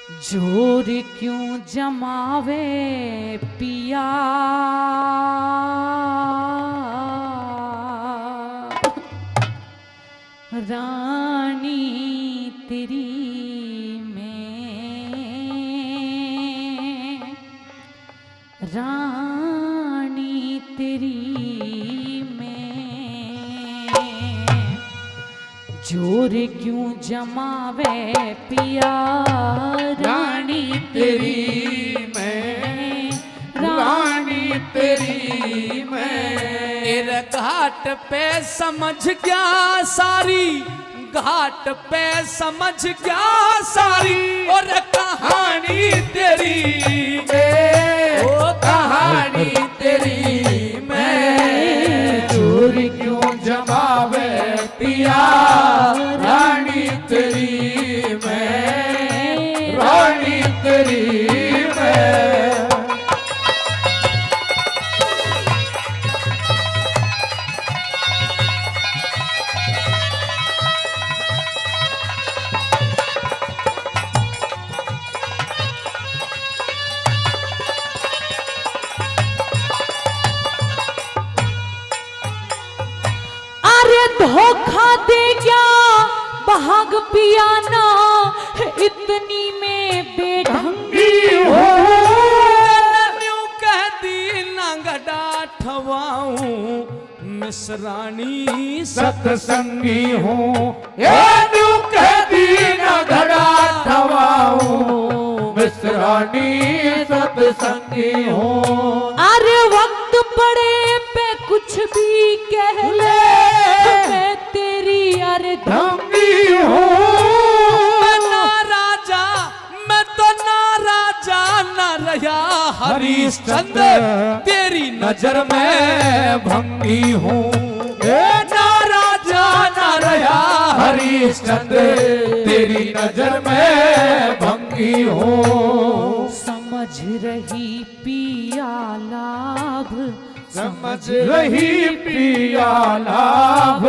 जोर क्यों जमावे पिया, रानी तेरी में, रानी तेरी में, जोर क्यों जमावे पिया, रानी तेरी में, रानी तेरी में। घाट पे समझ गया सारी, घाट पे समझ गया सारी, और कहानी तेरी में, ओ कहानी तेरी में। जोर क्यों जमावे पिया, रानी तेरी में, रानी तेरी में। धोखा दे गया भाग पिया ना, इतनी में बेढंगी हो। यूं कह दी ना गड़ा ठवाऊं, मिसरानी सत्संगी हूँ, यूं कह दी ना घड़ा ठवाऊं, मिसरानी सत्संगी हूँ। अरे वक्त पड़े पे कुछ भी कह ले, मैं तेरी अर्धंगी हूँ। मैं ना राजा, मैं तो ना राजा ना रहा हरिश्चंद्र, तेरी नजर में भंगी हूँ। ना राजा ना रहा हरिश्चंद्र, तेरी नजर में भंगी हूँ। समझ रही पिया लाभ, समझ रही पिया लाभ,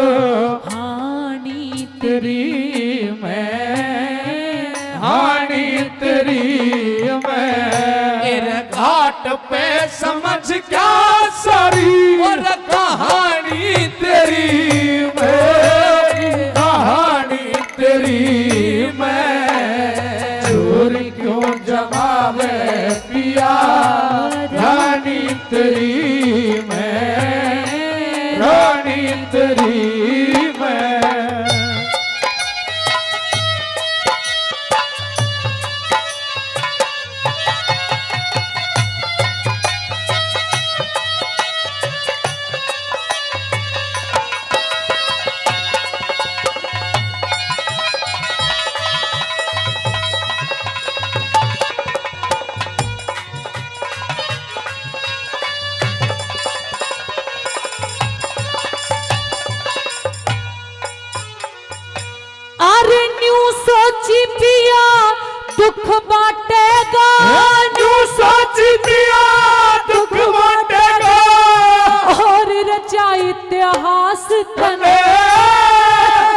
हानि तेरी मैं, हानि तेरी मैं। घाट पे समझ क्या सारी, और कहानी तेरी मैं, कहानी तेरी मैं। जोर क्यों जमावे पिया, रानी तेरी मैं, रानी तेरी मैं। सोची पिया दुख बांटेगा, न्यू सोची पिया दुख बांटेगा, और रचा इतिहास तने।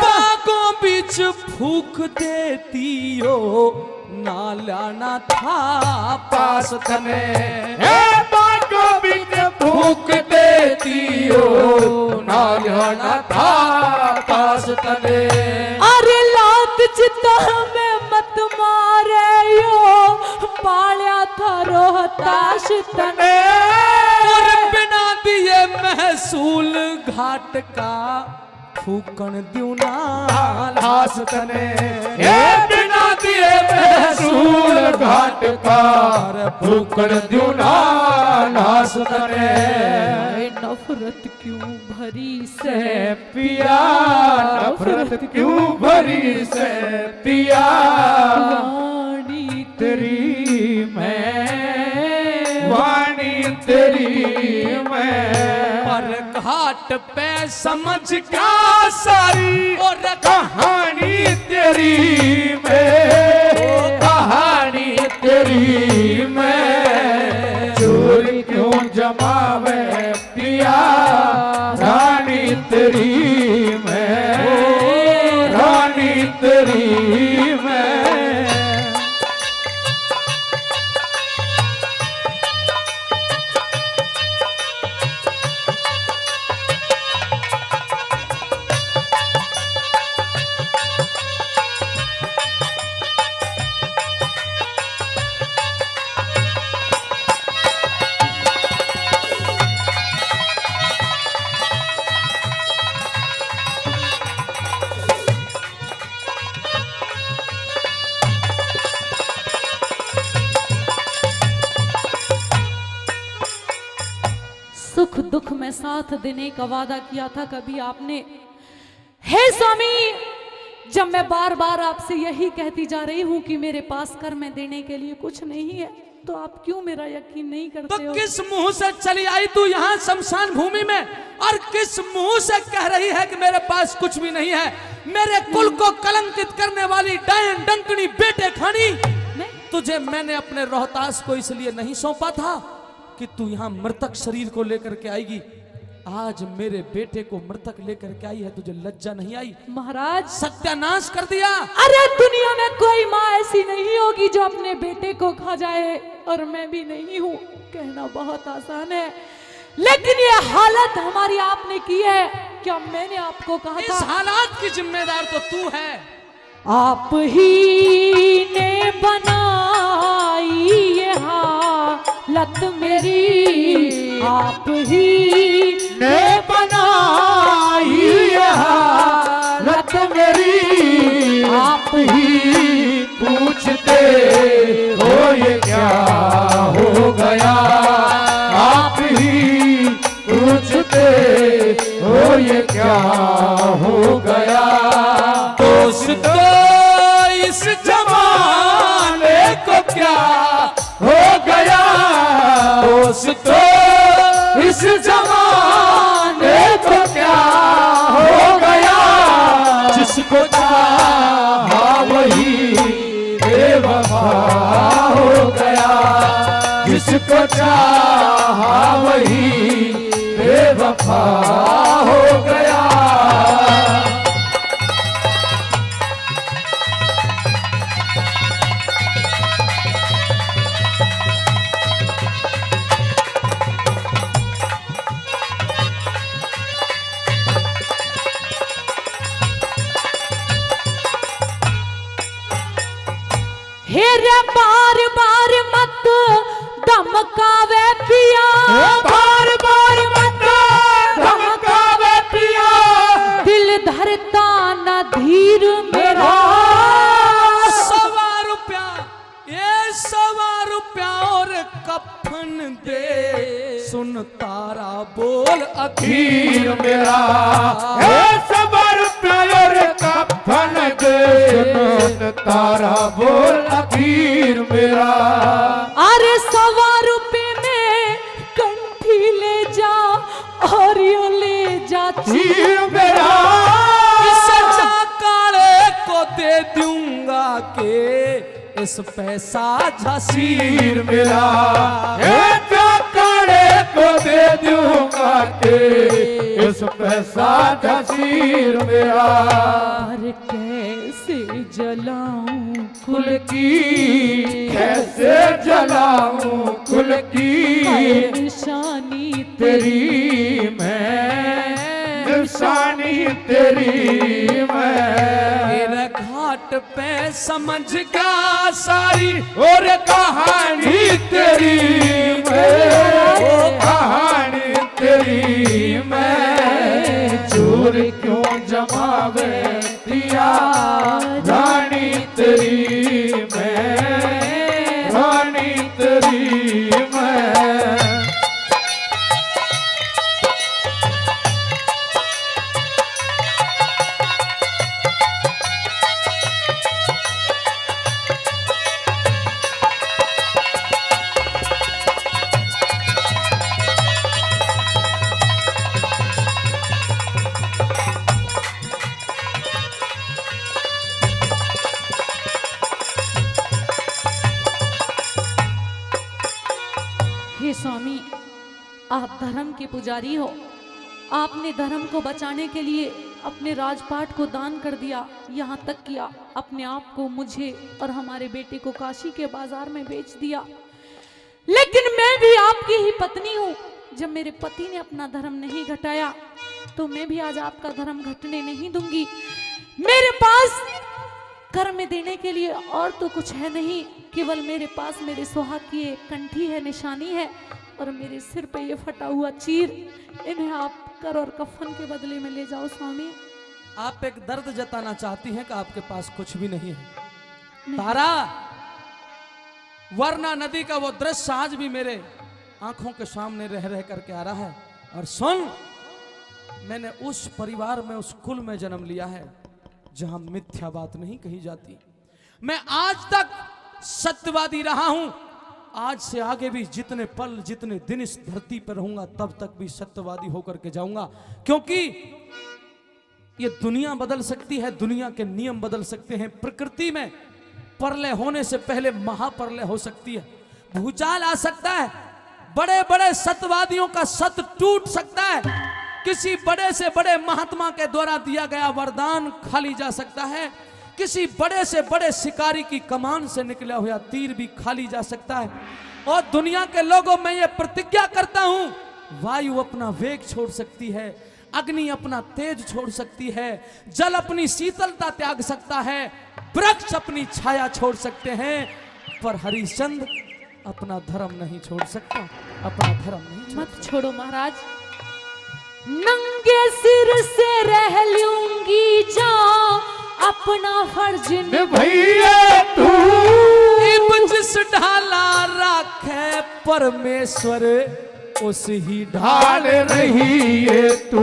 बागों बीच फूक देती हो, नाला ना था पास तने। बागों बीच फूक देती हो, नाला ना था पास तने। अरे लात चिता में मत मारे यो, पालिया था रोहताश तने। और बिना दिए महसूल घाट का, फूकन द्यू ना लाश तने। बिना दिए महसूल घाट का, फूकन द्यू ना लाश तने। नफरत क्यों भरी से पिया, नफरत क्यों भरी से पिया, वाणी तेरी मैं, वाणी तेरी मैं। पर घाट पे समझ क्या सारी, और कहानी तेरी मैं, कहानी तेरी मैं। चोर क्यों जमावे पिया, रानी तेरी मैं, रानी तेरी मैं। सुख दुख में साथ देने का वादा किया था कभी आपने। हे स्वामी, जब मैं बार बार आपसे यही कहती जा रही हूँ कि मेरे पास कर्म देने के लिए कुछ नहीं है, तो आप क्यों मेरा यकीन नहीं करते तो हो? किस मुंह से चली आई तू यहाँ शमशान भूमि में, और किस मुंह से कह रही है कि मेरे पास कुछ भी नहीं है? मेरे कुल को कलंकित करने वाली डायन डंकनी बेटे खानी, तुझे मैंने अपने रोहतास को इसलिए नहीं सौंपा था कि तू यहाँ मृतक शरीर को लेकर के आएगी। आज मेरे बेटे को मृतक लेकर के आई है, तुझे लज्जा नहीं आई? महाराज, सत्यानाश कर दिया। अरे दुनिया में कोई माँ ऐसी नहीं होगी जो अपने बेटे को खा जाए, और मैं भी नहीं हूँ। कहना बहुत आसान है, लेकिन ये हालत हमारी आपने की है। क्या मैंने आपको कहा इस था? हालात की जिम्मेदार तो तू है। आप ही ने बनाई ये हालत मेरी, आप ही ने बनाई ये हालत मेरी, आप ही पूछते हो ये क्या हो गया, आप ही पूछते हो ये क्या हो गया। दोस्त इस जमाने को क्या हो गया, दोस्त इस जमाने को क्या हो गया, जिसको चाहा वही बेवफा हो गया, जिसको चाहा वही बेवफा हो गया। हेरे बार बार मत धमकावे पिया, बार बार मत धमकावे पिया, दिल धरता न धीर मेरा। 100 रुपया, ये 100 रुपया और कफन दे, सुन तारा बोल अखीर मेरा, ये 100 रुपया और कफन दे, सुन तारा बोल अखीर मेरा। अरे 100 रुपए में कंठी ले जा और यो ले जा चीर मेरा, इस काले को दे दूंगा के इस पैसा झसीर मेरा, काड़े को दे दूंगा के इस पैसा झसीर मेरा। और कैसे जलाऊं कुल की कैसे जलाऊं, कुल की निशानी तेरी मैं, निशानी तेरी मैं। मेरे घाट पे समझ गया सारी और कहानी तेरी मैं, वो कहानी तेरी मैं। चोर क्यों जमावे दिया, रानी तेरी मैं, रानी तेरी मैं। हे स्वामी, आप धर्म के पुजारी हो। आपने धर्म को बचाने के लिए अपने राजपाट को दान कर दिया, यहाँ तक किया अपने आप को, मुझे और हमारे बेटे को काशी के बाजार में बेच दिया। लेकिन मैं भी आपकी ही पत्नी हूँ। जब मेरे पति ने अपना धर्म नहीं घटाया, तो मैं भी आज आपका धर्म घटने नहीं दूंगी। मेरे पास कर्म देने के लिए और तो कुछ है नहीं, केवल मेरे पास मेरे सुहाग की एक कंठी है, निशानी है, और मेरे सिर पे ये फटा हुआ चीर। इन्हें आप कर और कफन के बदले में ले जाओ स्वामी। आप एक दर्द जताना चाहती हैं कि आपके पास कुछ भी नहीं है तारा, वरना नदी का वो दृश्य आज भी मेरे आंखों के सामने रह रह करके आ रहा है। और सुन, मैंने उस परिवार में, उस कुल में जन्म लिया है जहां मिथ्या बात नहीं कही जाती। मैं आज तक सत्यवादी रहा हूं, आज से आगे भी जितने पल, जितने दिन इस धरती पर रहूंगा, तब तक भी सत्यवादी होकर के जाऊंगा। क्योंकि ये दुनिया बदल सकती है, दुनिया के नियम बदल सकते हैं। प्रकृति में प्रलय होने से पहले महाप्रलय हो सकती है, भूचाल आ सकता है, बड़े बड़े सत्यवादियों का सत्य टूट सकता है, किसी बड़े से बड़े महात्मा के द्वारा दिया गया वरदान खाली जा सकता है, किसी बड़े से बड़े शिकारी की कमान से निकला हुआ तीर भी खाली जा सकता है। और दुनिया के लोगों में ये प्रतिज्ञा करता हूं, वायु अपना वेग छोड़ सकती है, अग्नि अपना तेज छोड़ सकती है, जल अपनी शीतलता त्याग सकता है, वृक्ष अपनी छाया छोड़ सकते हैं, पर हरिश्चंद्र अपना धर्म नहीं छोड़ सकता, अपना धर्म नहीं छोड़ मत छोड़ो महाराज, नंगे सिर से रह लूंगी जा, अपना फर्ज भैया तू जिस ढाला राखे परमेश्वर उस ही ढाल रही है तू,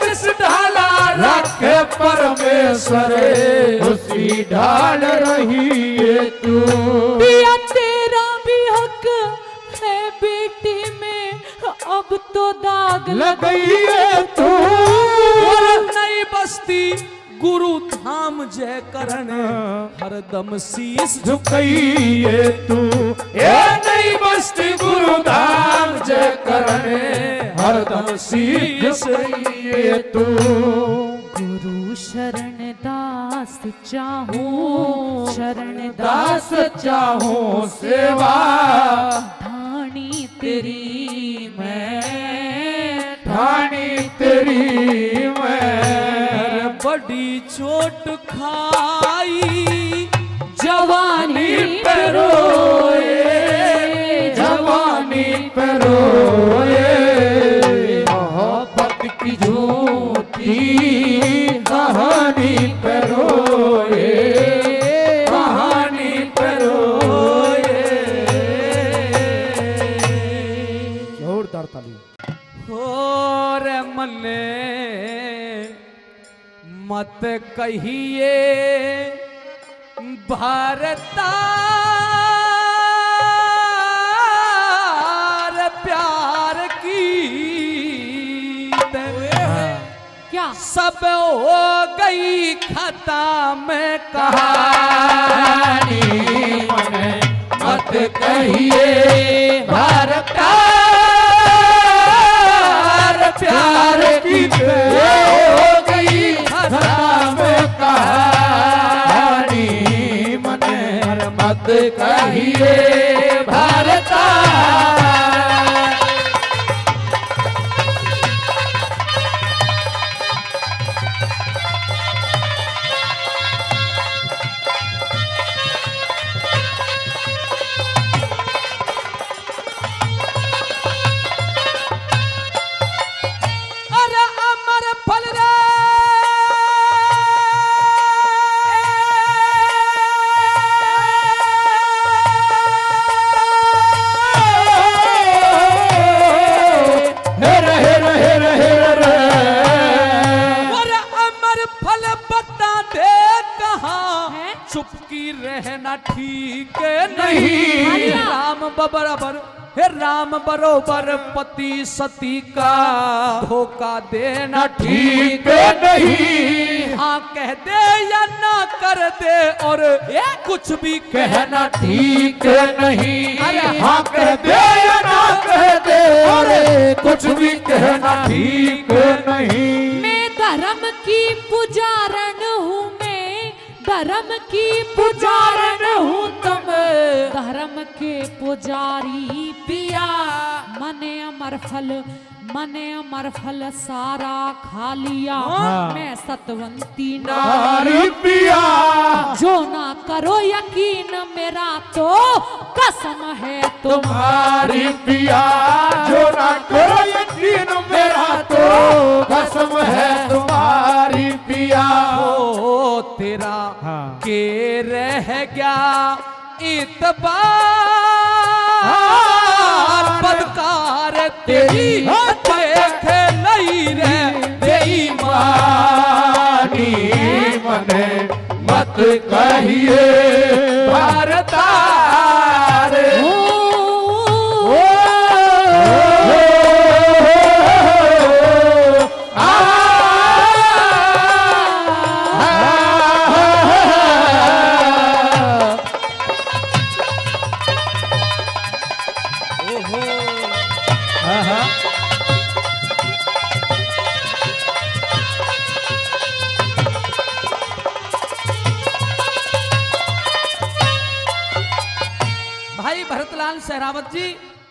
जिस ढाला रखे परमेश्वर उसी ढाल रही है तू। पिया तेरा भी हक है बेटी में, अब तो दाग लग गई है तू, नई बस्ती गुरु धाम जय करण हरदम शीस झुकई है तू, ये नहीं बस्ती गुरु धाम जय करने हरदम शीस है तू। गुरु शरण दास चाहूं, शरण दास चाहूं सेवा, ठानी तेरी मैं, ठानी तेरी मैं, बड़ी चोट खाई जवानी पे रोए, जवानी पे रोए, मोहब्बत की झूठी कहानी पे रोए, कहानी पे रोए। जोरदार ताली। हो रे मने मत कहिए भारतार प्यार की, क्या सब हो गई खत्म कहानी, मत कहिए भारतार प्यार की, हो गई खत्म कहानी, मन मत कहिए भारतार। चुपकी रहना ठीक नहीं, राम बराबर हे राम बरोबर पति सती का धोखा देना ठीक नहीं। हाँ कह दे या ना कर दे और कुछ भी कहना ठीक नहीं। अरे हाँ कह दे या ना कह दे और कुछ भी कहना ठीक नहीं। मैं धर्म की पुजारन हूँ, मैं धर्म की पुजारन हूँ, तुम धर्म के पुजारी पिया। मने अमर फल सारा खा लिया, मैं सतवंती नारी पिया। जो ना करो यकीन मेरा तो कसम है तुम्हारी पिया। जो ना करो यकीन मेरा तो कसम है तुम्हारी पिया। ओ तेरा के रह गया इतबार, बदकार तेरी रे बेईमानी मने मत कहिए भारतार भाई भरतलाल सहरावत जी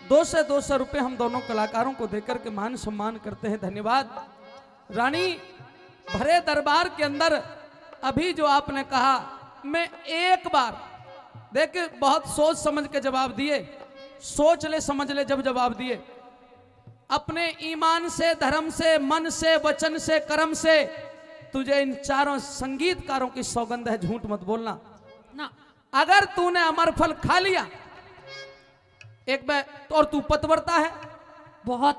200 रुपए हम दोनों कलाकारों को देकर के मान सम्मान करते हैं। धन्यवाद। रानी, भरे दरबार के अंदर अभी जो आपने कहा, मैं एक बार देखिए बहुत सोच समझ के जवाब दिए, सोच ले समझ ले जब जवाब दिए, अपने ईमान से, धर्म से, मन से, वचन से, कर्म से तुझे इन चारों संगीतकारों की सौगंध है, झूठ मत बोलना ना। अगर तूने अमर फल खा लिया एक बार तो, और तू पतवरता है बहुत,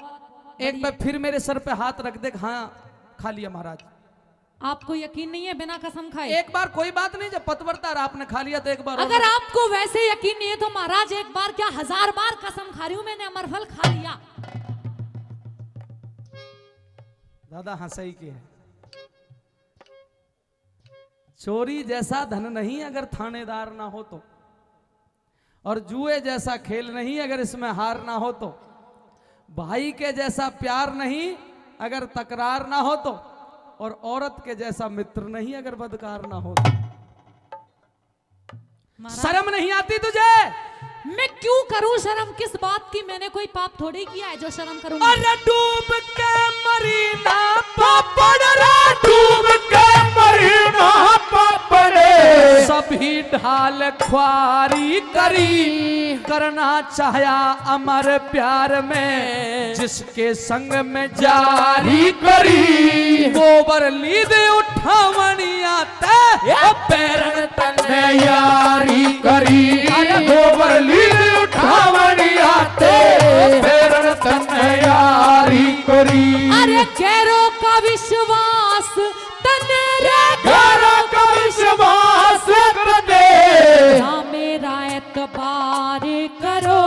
एक बार फिर मेरे सर पे हाथ रख दे, हाँ खा लिया महाराज। आपको यकीन नहीं है बिना कसम खाए? एक बार कोई बात नहीं, जब पतवरता और आपने खा लिया तो एक बार अगर आपको वैसे यकीन नहीं है तो महाराज एक बार क्या 1000 बार कसम खा रही हूं, मैंने अमरफल खा लिया। दादा हाँ सही की है। चोरी जैसा धन नहीं अगर थानेदार ना हो तो, और जुए जैसा खेल नहीं अगर इसमें हार ना हो तो, भाई के जैसा प्यार नहीं अगर तकरार ना हो तो, और औरत के जैसा मित्र नहीं अगर बदकार ना हो तो। शर्म नहीं आती तुझे? मैं क्यों करूं शर्म? किस बात की? मैंने कोई पाप थोड़ी किया है जो शर्म करूंगी। अरे डूब के मरीना पापड़, डूब के मरीना पापड़े, सभी ढाल ख्वारी करी, करना चाहा अमर प्यार में, जिसके संग में जारी करी गोबर लीद उठावनिया ते पैरन तने यारी करी, गोबर लीड उठावनी आते पैरन तने यारी करी। अरे गैरों का विश्वास तने रे, गैरों का विश्वास कर दे, ना मेरा एतबार करो,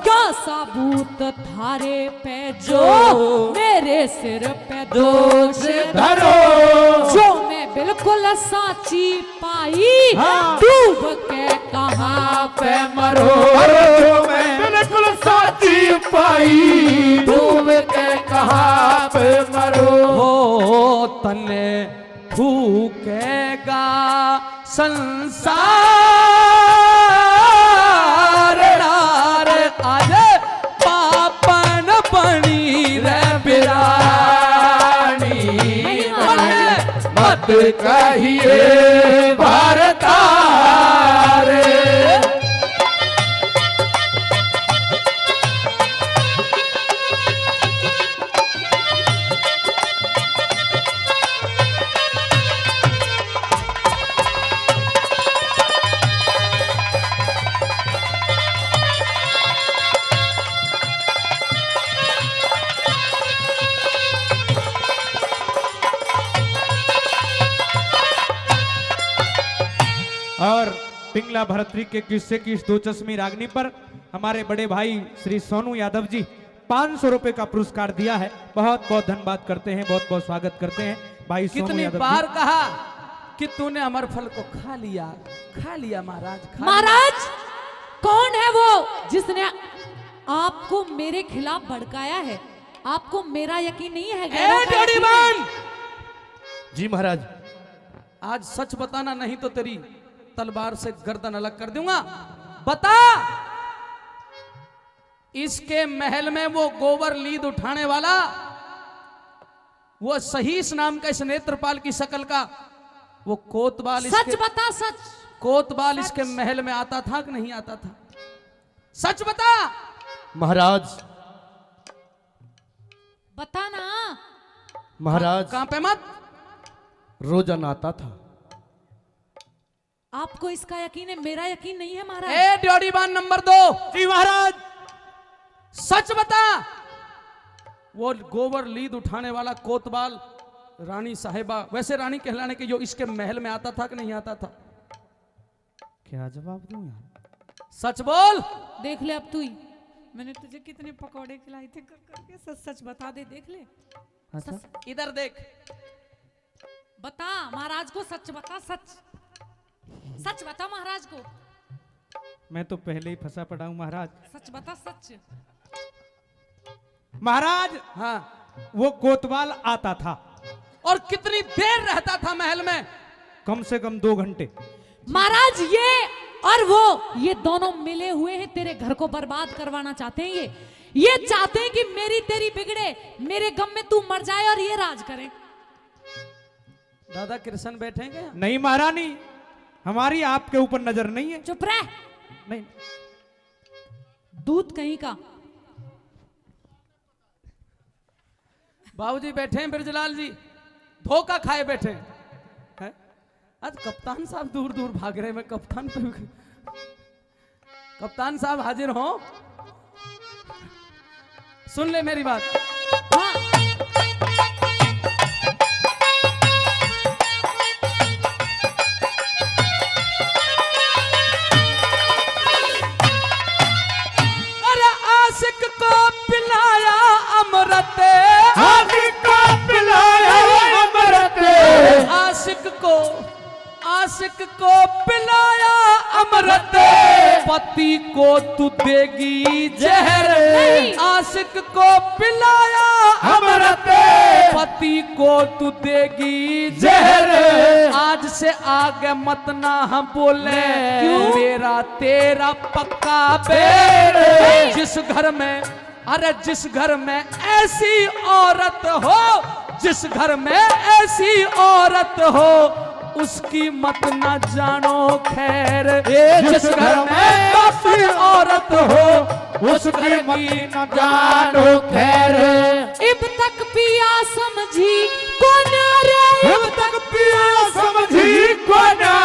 क्या सबूत थारे पे जो मेरे सिर पे दोष धरो, जो मैं बिल्कुल साची पाई, डूब के कहाँ पे मरो, जो मैं बिल्कुल साची पाई, डूब के कहाँ पे मरो। हो तने फूकेगा संसार, डार आज पापन बनी रे बिरानी, मत कहिए भारतार। और पिंगला भरतरी के किस्से की इस 2 चश्मी रागनी पर हमारे बड़े भाई श्री सोनू यादव जी 500 रुपए का पुरस्कार दिया है। बहुत बहुत धन्यवाद करते हैं, बहुत बहुत स्वागत करते हैं भाई सोनू कितनी यादव बार जी। कहा कि तूने अमर फल को खा लिया, खा लिया महाराज, खा लिया। महाराज कौन है वो जिसने आपको मेरे खिलाफ भड़काया है? आपको मेरा यकीन नहीं है? गैरों का यकीन है? जी महाराज। आज सच बताना, नहीं तो तेरी तलवार से गर्दन अलग कर दूंगा। बता, इसके महल में वो गोबर लीद उठाने वाला, वो सहीस नाम का इस नेत्रपाल की शक्ल का वो कोतवाल, सच बता, सच कोतवाल इसके महल में आता था कि नहीं आता था? सच बता महाराज। बता ना महाराज कांपे मत। रोजाना आता था। आपको इसका यकीन है, मेरा यकीन नहीं है महाराज। ए ड्योढ़ीबान नंबर 2। जी महाराज। सच बता, वो गोबर लीद उठाने वाला कोतवाल रानी साहिबा, वैसे रानी कहलाने के जो इसके महल में आता था कि नहीं आता था? क्या जवाब दूं यार? सच बोल। देख ले अब तू ही, मैंने तुझे कितने पकौड़े खिलाए थे कर करके, सच सच बता दे, देख ले। अच्छा इधर देख, बता महाराज को, सच बता, सच सच बता महाराज को, मैं तो पहले ही फंसा पड़ा हूं महाराज। सच बता, सच। महाराज हाँ, वो कोतवाल आता था। और कितनी देर रहता था महल में? कम से कम 2 घंटे। महाराज ये और वो, ये दोनों मिले हुए हैं, तेरे घर को बर्बाद करवाना चाहते हैं। ये चाहते हैं कि मेरी तेरी बिगड़े, मेरे गम में तू मर जाए और ये राज करे। दादा कृष्ण बैठेंगे? नहीं महारानी, हमारी आपके ऊपर नजर नहीं है। चुप रह, नहीं। दूध कहीं का। बाबूजी बैठे हैं, बिरजलाल जी धोखा खाए बैठे हैं। आज कप्तान साहब दूर दूर भाग रहे हैं। मैं कप्तान साहब हाजिर हो, सुन ले मेरी बात। हाँ। अरे आशिक को पिलाया अमृत, आशिक को पिलाया अमृत, आशिक को पिलाया अमृत, पति को तू देगी जहर। आशिक को पिलाया अमृत, पति को तू देगी जहर। आज से आगे मत ना हम बोले, मेरा तेरा पक्का बेर। जिस घर में, अरे जिस घर में ऐसी औरत हो, जिस घर में ऐसी औरत हो, उसकी मत न जानो खैर। जिस घर में ऐसी औरत हो, उसकी मत न जानो खैर। इब तक पिया समझी कौन रे, अब तक पिया समझी कोना,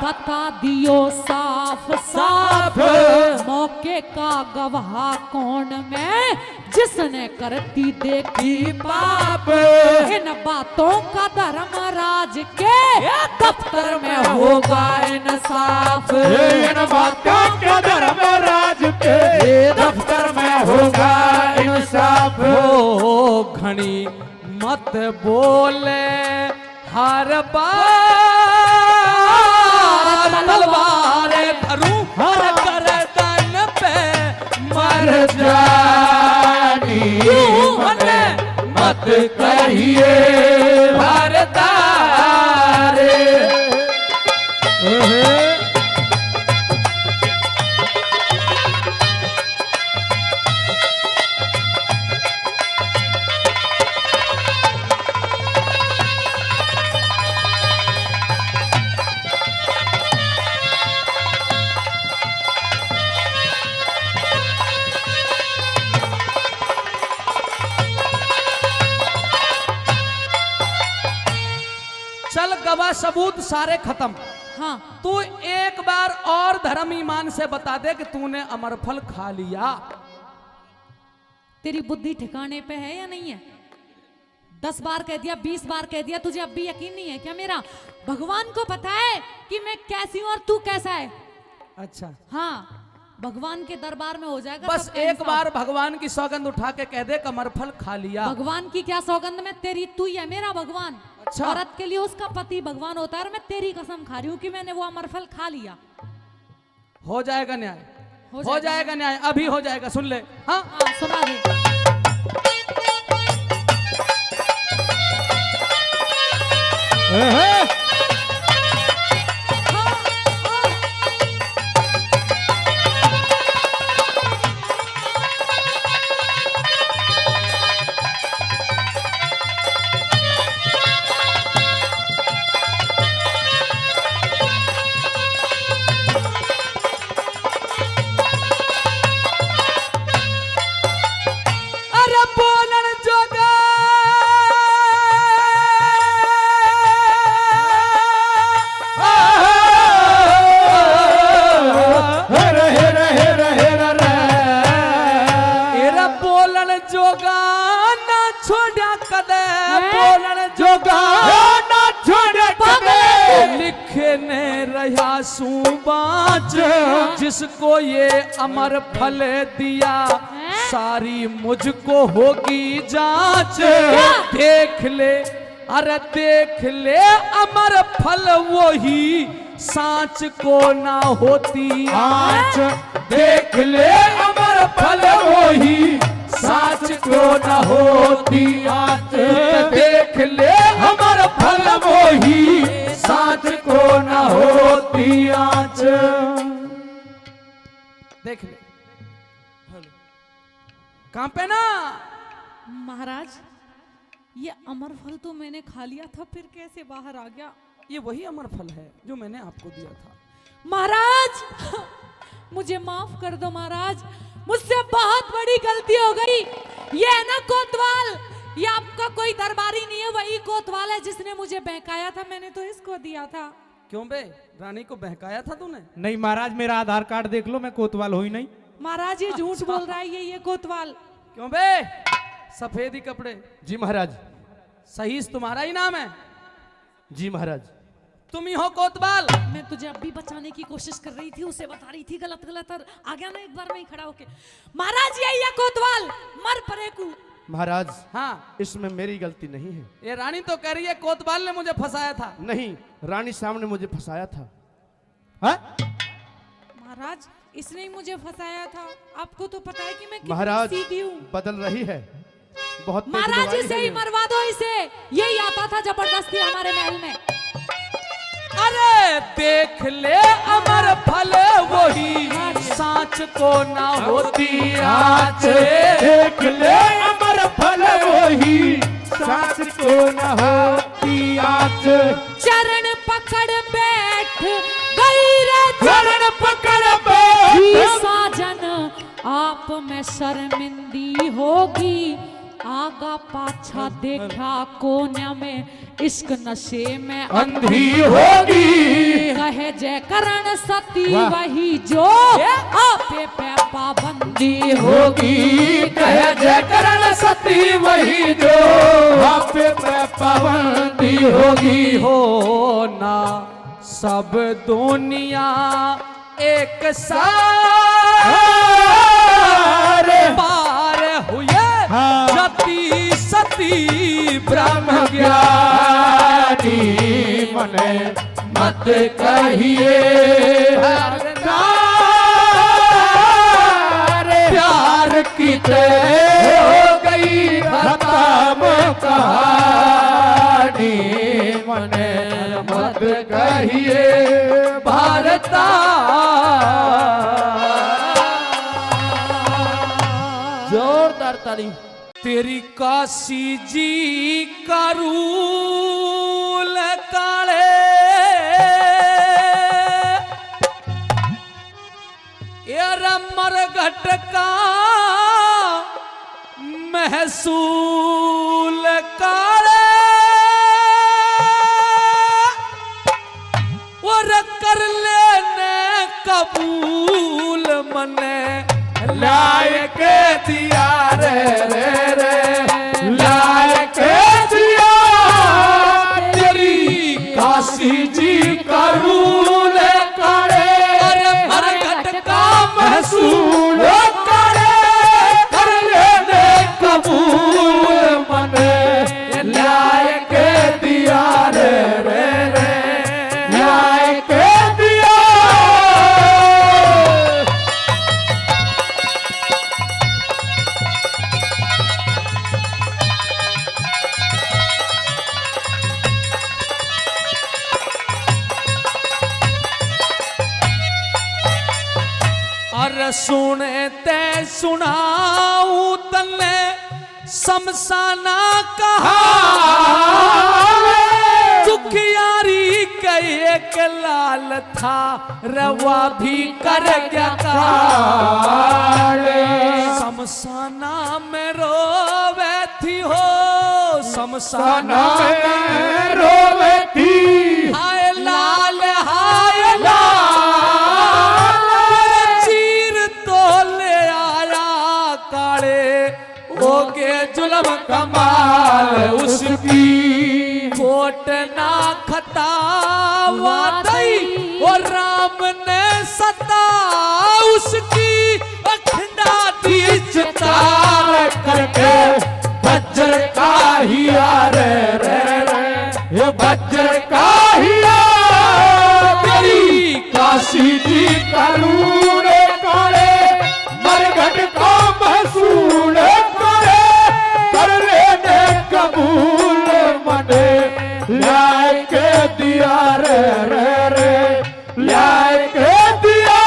बता दियो साफ साफ, मौके का गवाह कौन मैं, जिसने करती देखी पाप। इन बातों का धर्मराज के दफ्तर में होगा इंसाफ। इन बातों का धर्मराज के दफ्तर में होगा इंसाफ। ओ घनी मत बोले हर बार, तलवार धरूं हर गर्दन पे मर जानी। मत कहिए भरदार। चल गवाह सबूत सारे खत्म। हाँ, तू एक बार और धर्म ईमान से बता दे कि तूने अमरफल खा लिया। तेरी बुद्धि ठिकाने पे है या नहीं है? 10 बार कह दिया, 20 बार कह दिया, तुझे अब भी यकीन नहीं है क्या मेरा? भगवान को पता है कि मैं कैसी हूं और तू कैसा है। अच्छा, हाँ, भगवान के दरबार में हो जाएगा बस सबका एक इंसाफ। बार भगवान की सौगंध उठा के कह दे कमरफल खा लिया। भगवान की क्या सौगंध में, तेरी तू ही है मेरा भगवान। अच्छा। औरत के लिए उसका पति भगवान होता है और मैं तेरी कसम खा रही हूँ कि मैंने वो अमरफल खा लिया। हो जाएगा न्याय, हो हो जाएगा न्याय, अभी हो जाएगा। सुन ले। हाँ, हाँ, सुना दे। अरे बोलन जोगा सुबाच, जिसको ये अमर फल दिया सारी मुझको होगी जांच। देख ले, अरे देख ले अमर फल वही सांच को ना होती आंच। देख ले अमर फल वही सांच को ना होती आंच। देख ले अमर फल वही सांच को ना होती आंच। देख ले, कहां पे ना महाराज, ये अमर फल तो मैंने खा लिया था, फिर कैसे बाहर आ गया? ये वही अमर फल है जो मैंने आपको दिया था। महाराज मुझे माफ कर दो महाराज, मुझसे बहुत बड़ी गलती हो गई। ये है ना कोतवाल, ये आपका कोई दरबारी नहीं है, वही कोतवाल है जिसने मुझे बहकाया था, मैंने तो इसको दिया था। क्यों बे, रानी को बहकाया था तूने? नहीं महाराज, मेरा आधार कार्ड देख लो, मैं कोतवाल हुई नहीं। महाराज ये झूठ बोल रहा है, ये कोतवाल। क्यों बे, सफेदी कपड़े। जी महाराज। सही तुम्हारा ही नाम है? जी महाराज। तुम ही हो कोतवाल? मैं तुझे अभी बचाने की कोशिश कर रही थी, उसे बता रही थी गलत गलत, और आ गया ना एक बार में ही खड़ा होके। महाराज यही है कोतवाल, मर परेकू। महाराज हाँ, इसमें मेरी गलती नहीं है। ये रानी तो कह रही है कोतवाल ने मुझे फंसाया था। नहीं, रानी साहब ने मुझे फंसाया था। हाँ? महाराज इसने ही मुझे फंसाया था, आपको तो पता है कि मैं कितनी महाराज सीधी हूँ। बदल रही है बहुत। महाराज इसे ही मरवा दो, इसे यही आता था जबरदस्ती हमारे महल में। अरे देख ले अमर फल वही सांच को ना होती आंच। देख ले अमर फल वही सांच को ना होती आंच। चरण पकड़ बैठ गई रे, चरण पकड़ बैठ साजन आप में शर्मिंदी होगी। आगा पाछा देखा कोने में, इश्क नशे में अंधी होगी। कहे जय करण सती वही जो आपे पे पाबंदी होगी। कहे जय करण सती वही जो आपे पे पाबंदी होगी। हो ना सब दुनिया एक साथ पार हुए। सती सती ब्रह्म ज्ञानी मने मत कहिए प्यार की हो गई खत्म कहानी। मने मत कहिए भारता। जोरदार ताली। तेरी काशी जी का रूल काले, यार मरघट का महसूल काले। और कर लेने कबूल मने लायक दिया रे रे रे लायक दिया। तेरी काशी जी का रूल करे, अरे मरघट का महसूल करे। कर लेने कबूल मने लायक दिया रे रे रे लायक दिया। सुने ते सुनाऊं तन्ने शमशाना कहा। दुखियारी के एक लाल था रवा भी कर गया काले। शमशाना में रोवे थी हो, शमशाना में रोवे थी। हाय लाल हाय लाल जुल्म कमाल उसकी। कोट ना खता वादई और राम सता उसकी अखंडा दी चितार करके वज्र का हिया रे ये वज्र का हिया तेरी काशी जी करूण करे मरघट को महसूल करे कर लेने कबूल मने न्याय के दिया रे न्याय के दिया।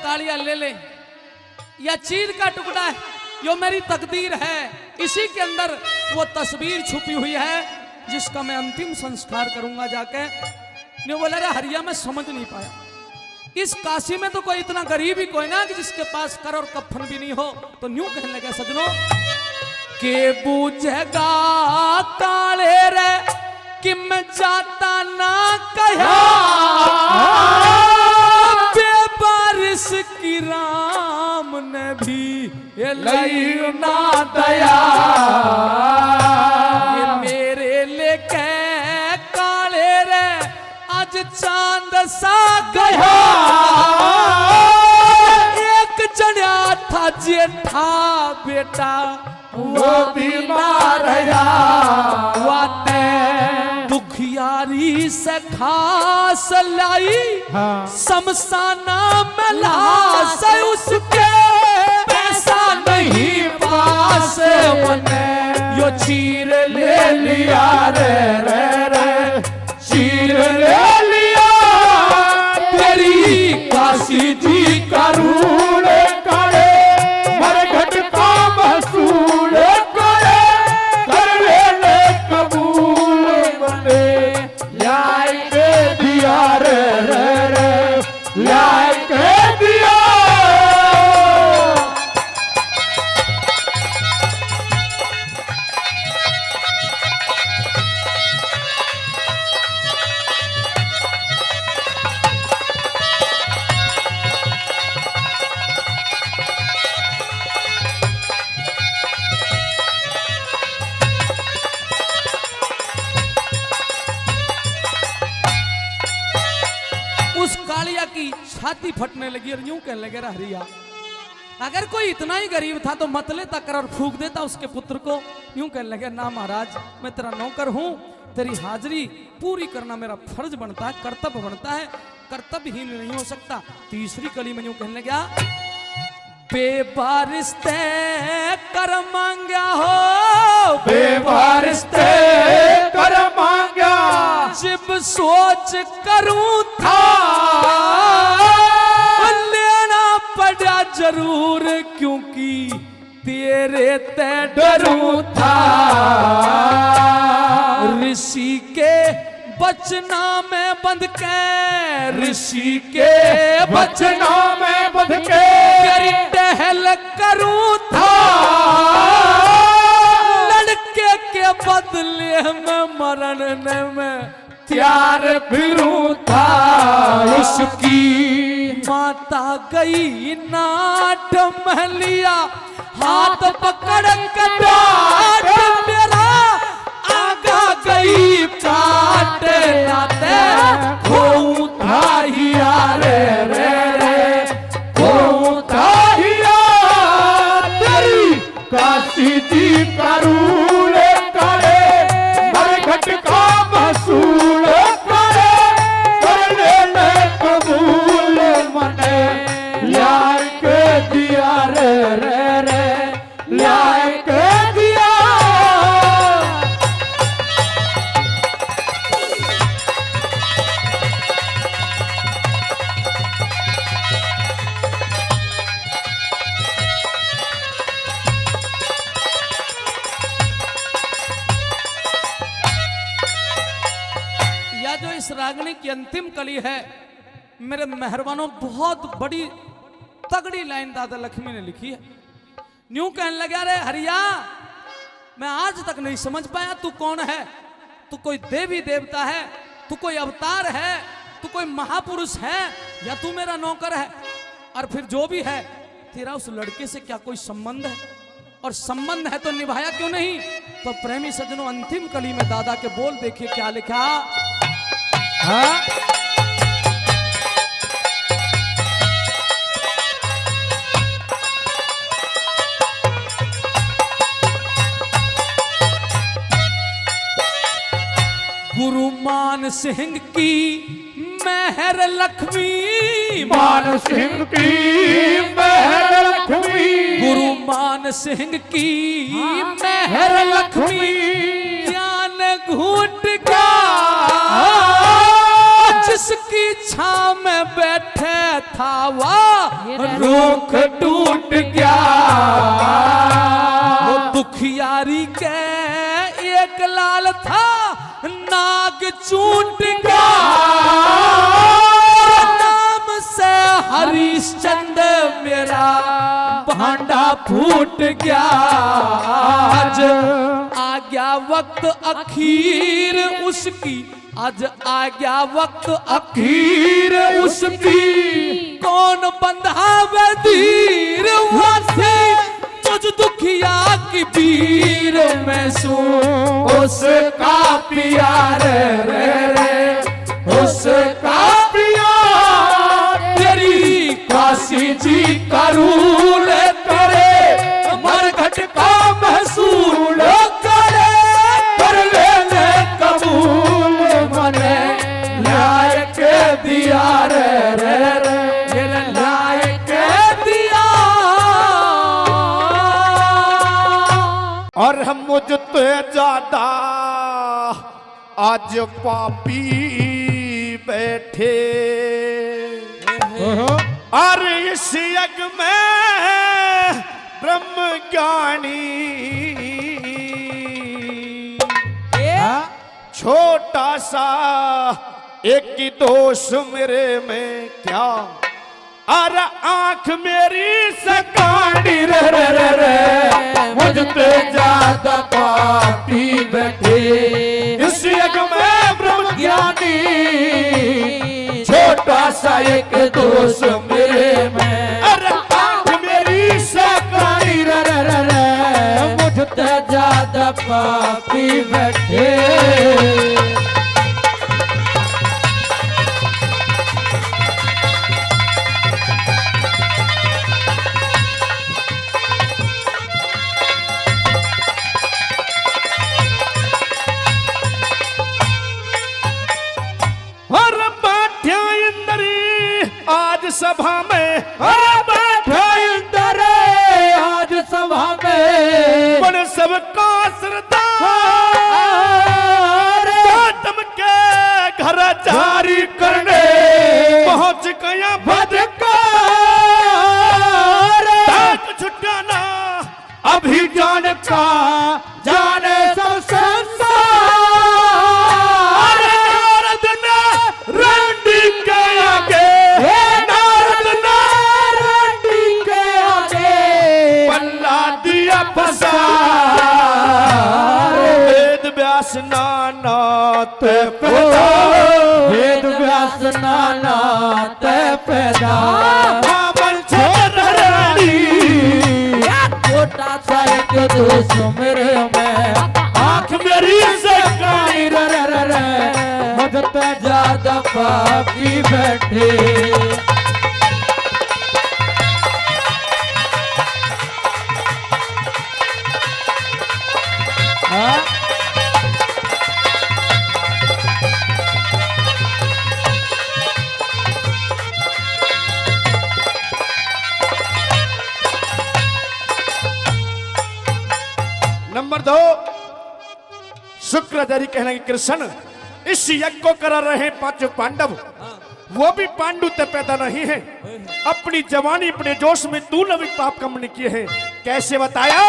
कालिया ले ले, या चीर का टुकड़ा है, यो मेरी तकदीर है। इसी के अंदर वो तस्वीर छुपी हुई है जिसका मैं अंतिम संस्कार करूंगा जाके। न्यू बोला रे हरिया में समझ नहीं पाया, इस काशी में तो कोई इतना गरीब ही कोई ना कि जिसके पास कर और कफन भी नहीं हो। तो न्यू कहने लगे सजनों के बूझेगा काले रे कि मैं जाता ना कहा बारिश की राम ने भी ये लई ना दया ये मेरे लेके काले रे आज चांद सा गया। एक जड़ा था जेठा बेटा वो बीमार वाते दुखियारी से खास लाई शमशाना में लाश उसके पैसा नहीं पास बने यो चीर ले लिया रे चीर ले लिया तेरी काशी जी करूण करे मरघट का महसूल करे कर लेने कबूल बने न्याय के दिया रे न्याय के दिया। उस कालिया की छाती फटने लगी और यूं कहने लगे हरिया अगर कोई इतना ही गरीब था तो मत लेता कर और फूंक देता उसके पुत्र को। यूं कहने लगे ना महाराज मैं तेरा नौकर हूं, तेरी हाजिरी पूरी करना मेरा फर्ज बनता है, कर्तव्य बनता है, कर्तव्यहीन नहीं हो सकता। तीसरी कली में यूं कहने लगा बेवारिश्ते कर मांगा हो बेवारिश्ते कर मांगा जब सोच करूं था लेना पड़ा जरूर क्योंकि तेरे ते डरूं था। ऋषि के बचना में बंध के ऋषि के बचना में बंध के टहल करूं था लड़के के बदले में मरने में त्यार फिरूं था। उसकी माता गई नाट महलिया हाथ पकड़ के डांट मेरा आगा गई पाट आते खोऊं था हिया रे खोऊं था हिया तेरी काशी जी करूण करे मरघट का महसूल करे कर लेने कबूल मने न्याय के दिया रे न्याय के दिया। जो इस रागनी की अंतिम कली है मेरे मेहरबानों बहुत बड़ी तगड़ी लाइन दादा लक्ष्मी ने लिखी है। न्यू कहने लगा रे हरिया मैं आज तक नहीं समझ पाया तू कौन है, तू कोई देवी देवता है, तू कोई अवतार है, तू कोई महापुरुष है, या तू मेरा नौकर है? और फिर जो भी है, तेरा उस लड़के से क्या कोई संबंध है? और संबंध है तो निभाया क्यों नहीं? तो प्रेमी सज्जनों, अंतिम कली में दादा के बोल देखिए क्या लिखा। हाँ? गुरु मान सिंह की मेहर लक्ष्मी, मान सिंह की मेहर लक्ष्मी, गुरु मान सिंह की मेहर लक्ष्मी, ज्ञान घूट का जिसकी छाव में बैठे था वह रूख टूट गया। वो दुखियारी के एक लाल था, नाग चूट गया। नाम से हरिश्चंद्र मेरा भांडा फूट गया। आज आ गया वक्त अखीर उसकी, आज आ गया वक्त अखीर उसकी। कौन बंधावे धीर वासी, मुझ दुखिया की पीर में सू उसका प्यार रे, उसका प्यार। तेरी काशी जी का रूल करे, मरघट का महसूल करे, कर लेने कबूल मने लायक दिया रे, लायक दिया। और हम मुझ तो ज्यादा आज पापी बैठे, और इस यज्ञ में ब्रह्म ज्ञानी छोटा सा एक ही दोष मेरे में क्या, और आंख मेरी सकानी रे, मुझ पे ज्यादा पापी बैठे। इस यज्ञ में ब्रह्म ज्ञानी छोटा सा एक दोष मेरे में, अरे आंख मेरी सकानी रे, मुझ पे ज्यादा पापी बैठे। सभा में, अरे बैठा इंदर आज सभा में, बन सबका सरदार गौतम के घर जारी करने पहुंच गया भदकार। छुटाना अभी जान का जाने सब संसार। नारद ने रंडी के आगे, वेद व्यास नाना ते पैदा, वेद व्यास नाना ते पैदा। छोटा सा एक दोस्त मेरे में, आंख मेरी से कानी रे, मुझ पे ज्यादा पापी बैठे। नंबर 2, शुक्राचार्य कहना कि कृष्ण इस यज्ञ को करा रहे 5 पांडव, वो भी पांडु ते पैदा नहीं है। अपनी जवानी अपने जोश में तू भी पाप कर्म ने किए हैं, कैसे बताया?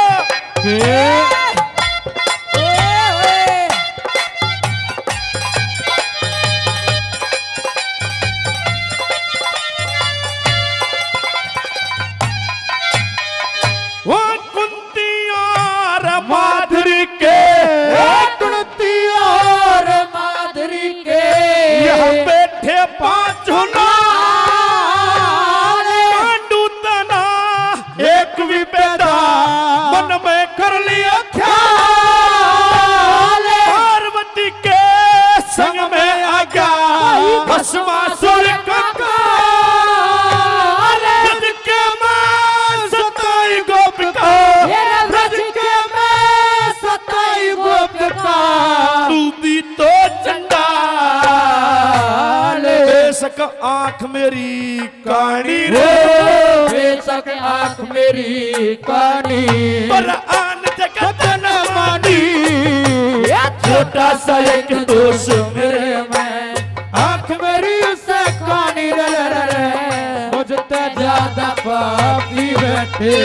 वो कुंती और माधुरी के, कुंती और पांचों ना पांडु तना एक भी पैदा मन में कर लिया ख्याल पार्वती के संग में आ गया भस्मासुर का काल ब्रज के मां सताई गोपिका ब्रज के मां सताई गोपिका तू भी तो चंडाल बेशक आंख मेरी कानी रे बेशक आंख मेरी कानी पर आन जगत न मानी छोटा सा एक दोष मेरे में आंख मेरी से कानी रे रे रे मुझते ज्यादा पापी बैठे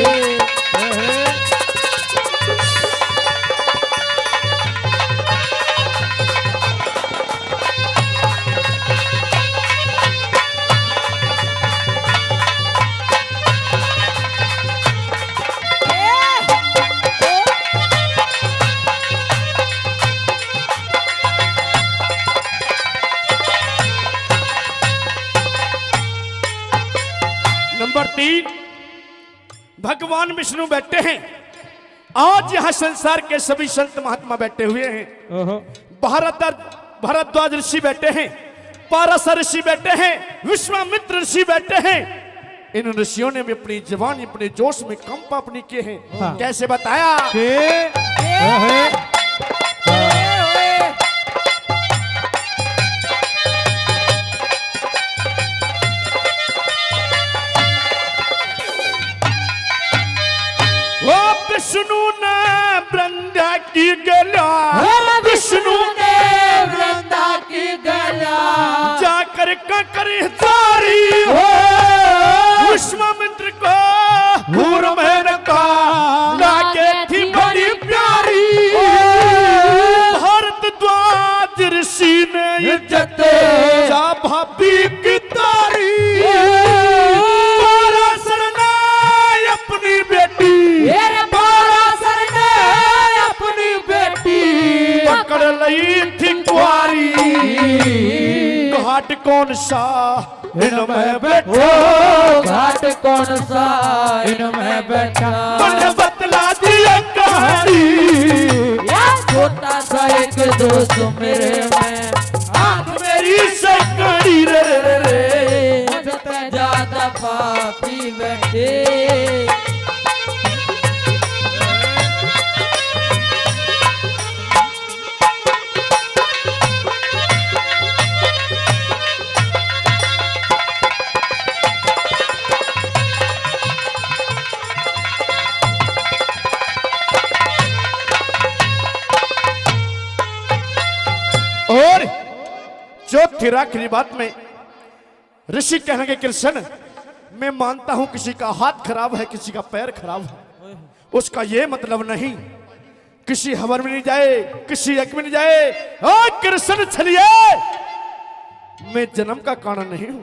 नंबर 3 भगवान विष्णु बैठे हैं। आज यहां संसार के सभी संत महात्मा बैठे हुए हैं। भारद्वाज ऋषि बैठे हैं, पारस ऋषि बैठे हैं, विश्वामित्र ऋषि बैठे हैं। इन ऋषियों ने भी अपनी जवानी अपने जोश में कंप अपनी किए हैं। हाँ। कैसे बताया विष्णु ने वृंदा की गला विष्णु ने वृंदा की गला जाकर कर तारी विश्वामित्र को घूर में का लागे थी बड़ी प्यारी भारद्वाज ऋषि ने इज्जत जा भाभी की तारी अपनी बेटी अपनी बेटी पकड़ ली थी कुआरी घाट कौन सा इनमें बैठा घाट कौन सा इनमें बैठा मैंने बतला दिया कहानी छोटा सा एक दोस्त मेरे में आंख मेरी से कड़ी रे रे रे मुझसे ज्यादा पापी बैठे और चौथी आखिरी बात में ऋषि कहने के कृष्ण मैं मानता हूं किसी का हाथ खराब है किसी का पैर खराब है उसका ये मतलब नहीं किसी हवन में नहीं जाए किसी यज्ञ में नहीं जाए कृष्ण चलिए मैं जन्म का कारण नहीं हूं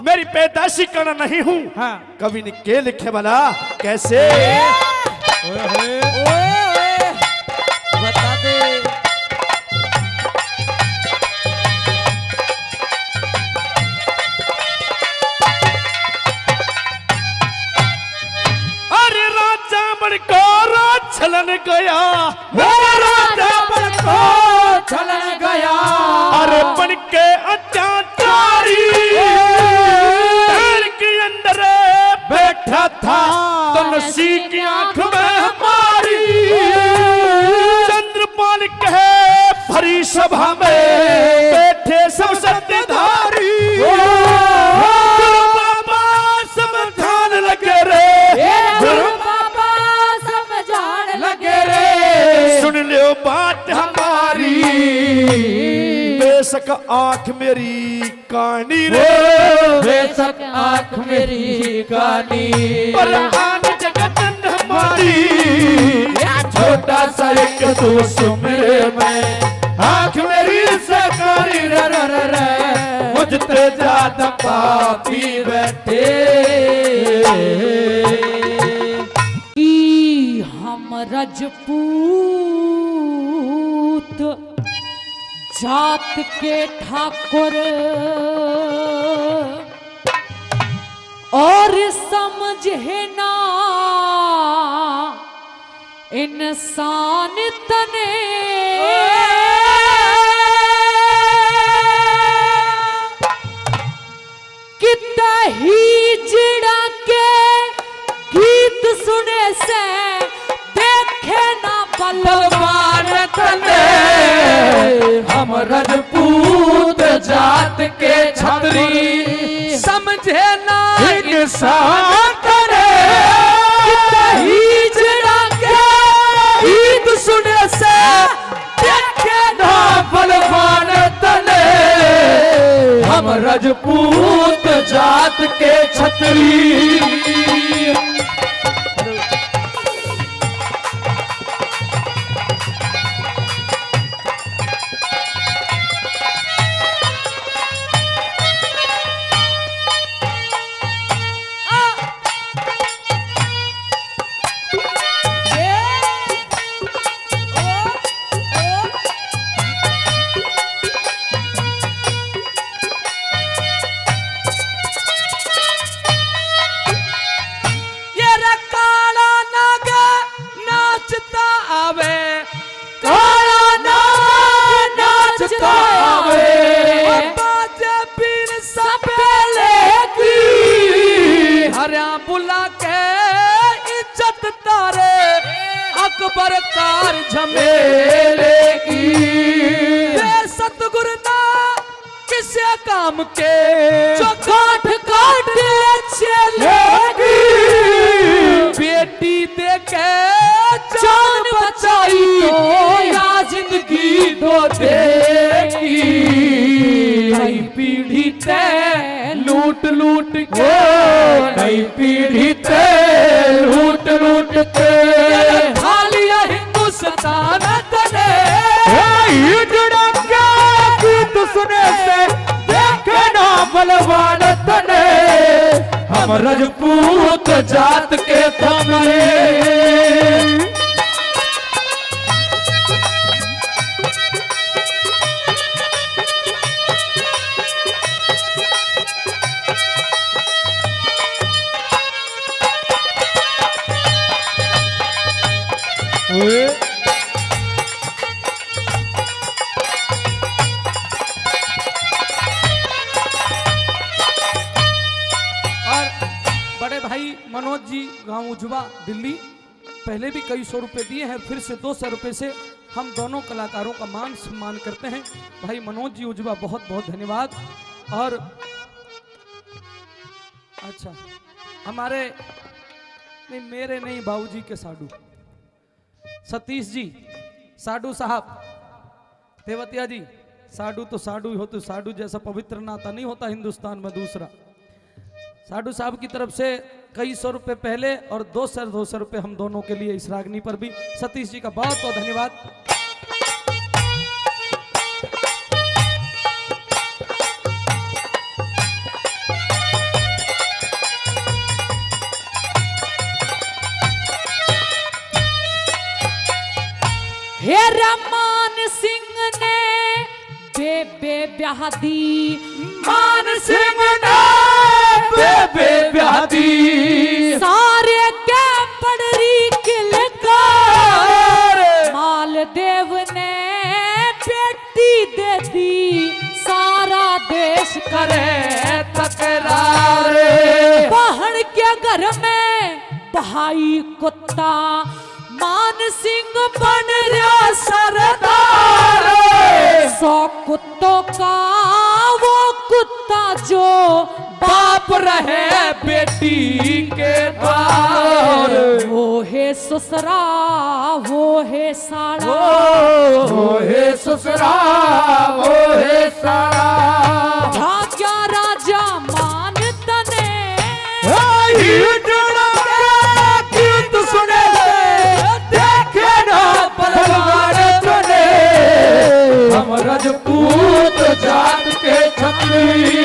मेरी पैदाइशी कारण नहीं हूं हाँ। कवि ने के लिखे वाला कैसे बता दे छलन गया मेरा राजा को छलन गया अरे बन के अत्याचारी के अंदर बैठा था तुलसी की आंख में हमारी चंद्रपाल कहे भरी सभा में बैठे सब सत्यधारी गुरु बाबा समझान लगे रे सुन लो बात हमारी बेशक आंख मेरी कानी रे बेशक आंख मेरी कानी पर आन जगत हमारी छोटा सा एक दोस्त मेरे में आंख मेरी से कानी रे रे रे रे मुझते ज्यादा पापी बैठे हम रजपूत जात के ठाकुर और समझे ना इंसान तने कितना ही जिड़ा के गीत सुने से देखे ना बलवान तने हम रजपूत जात के छतरी समझे ना इंसान करे ही जड़ा के गीत सुने से देखे ना बलवान तने हम रजपूत जात के छतरी बुला के इज्जत तारे अकबर कार झमेले की सतगुरु ना किसे काम के जो काट काट चलेगी बेटी देके जान बचाई या जिंदगी दो देगी नई पीढ़ी ते लूट लूट के नई पीढ़ी ते लूट लूट के खालिया हिंदुस्तान तने गीत सुने से देखे ना बलवान तने हम रजपूत जात के थमरे बड़े भाई मनोज जी गांव उजवा दिल्ली पहले भी कई सौ रुपए दिए हैं, फिर से 200 रुपए से हम दोनों कलाकारों का मान सम्मान करते हैं। भाई मनोज जी उजवा बहुत बहुत धन्यवाद। और अच्छा हमारे नहीं मेरे नहीं बाबूजी के साडू सतीश जी साडू साहब तेवतिया जी साडू तो साडू ही हो, तो साडू जैसा पवित्र नाता नहीं होता हिंदुस्तान में दूसरा। साडू साहब की तरफ से कई सौ रुपए पहले और 200 रुपए हम दोनों के लिए इस रागनी पर भी सतीश जी का बहुत बहुत धन्यवाद। हे रमान सिंह ने बेबे ब्याह दी मान सिंह ने बेबे ब्याह दी सारे के पड़री किलकार मालदेव ने बेटी दे दी सारा देश करे तकरार पहाड़ के घर में भाई कुत्ता मान सिंह बन रहा सरदार 100 कुत्तों का वो कुत्ता जो बाप रहे बेटी के द्वार वो है ससुरा वो है साड़ा वो है ससुरा वो है सारा राजा राजा मान तने गीत सुने देखे ना बलवान तने हम रजपूत जात के छतरी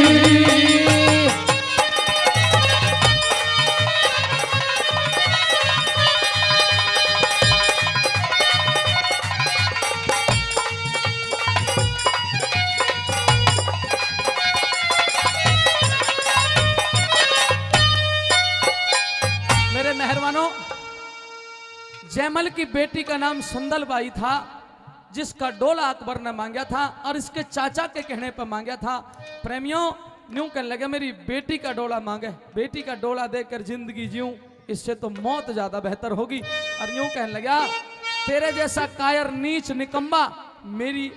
जयमल की बेटी का नाम संदलबाई था, जिसका डोला अकबर ने मांगा था और इसके चाचा के कहने पर मांगा था। प्रेमियों, यूं कहने लगे मेरी बेटी का डोला मांगे, बेटी का डोला देकर जिंदगी जीऊं, इससे तो मौत ज्यादा बेहतर होगी। और यूं कहने लगा तेरे जैसा कायर नीच निकम्मा मेरी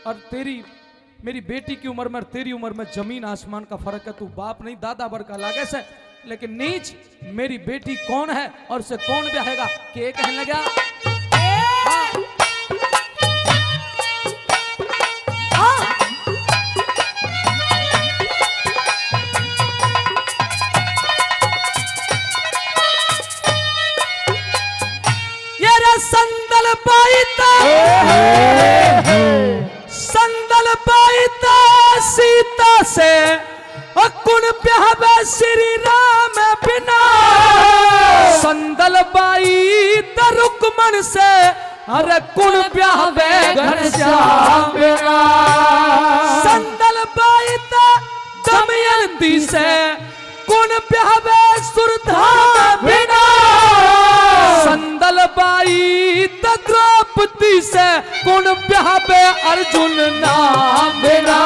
और तेरी, मेरी बेटी की उम्र में और तेरी उम्र में जमीन आसमान का फर्क है। तू बाप नहीं दादा बर का लागे से, लेकिन नीच मेरी बेटी कौन है और उसे कौन ब्याहेगा? के कहने लगा संदल पाईता सीता से कुण ब्याहबे श्री राम बिना, संदल बाई रुक्मण से अरे कुण ब्याहबे घनश्याम बिना, संदल बाई दमयंती से कुण ब्याहबे सुरधाम बिना, संदल बाई द्रौपदी से कुण ब्याहबे अर्जुन नाम बिना,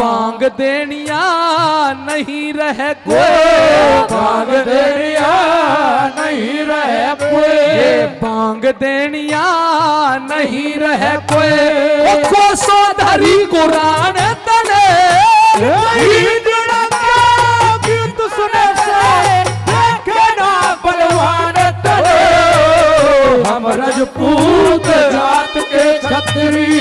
मांग देनिया नहीं रहे कोई, मांग देनिया नहीं रहे कोई, मांग देनिया नहीं रहे कोई, कोसो धरी कुरान तने गीत सुने से देखे ना बलवान तने, हम राजपूत जात के छतरी।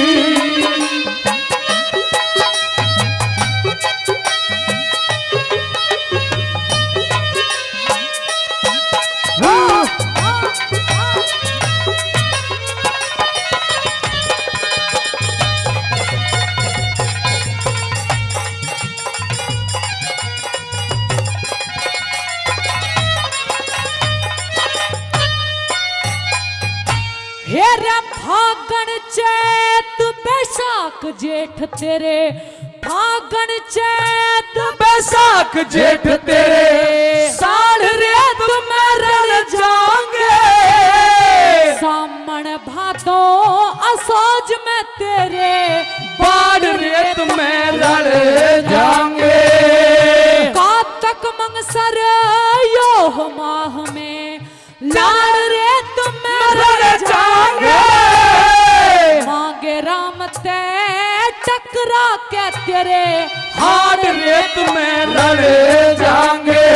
हेरा फागण चैत बैसाख जेठ तेरे, फागण चैत बैसाख जेठ तेरे, साढ़ रेत में रल जाएंगे, सामण भादो असोज में तेरे, बाढ़ रेत में लड़ जाएंगे, कातक मंगसर योह माह में लाड़ रेत में रल जाएंगे, मांगे राम ते टकरा के तेरे, हाड़ रेत में लड़ जाएंगे,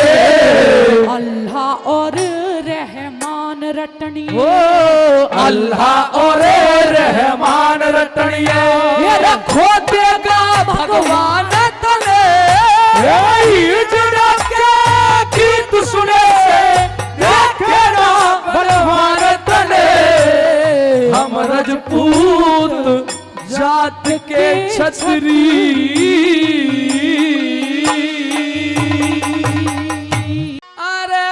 अल्लाह और रहमान रटनी, ओ अल्लाह और रहमान रटनिया, ये रखो देगा भगवान तले, गीत सुने देखे ना बलवान तने, हम राजपूत जात के छतरी। अरे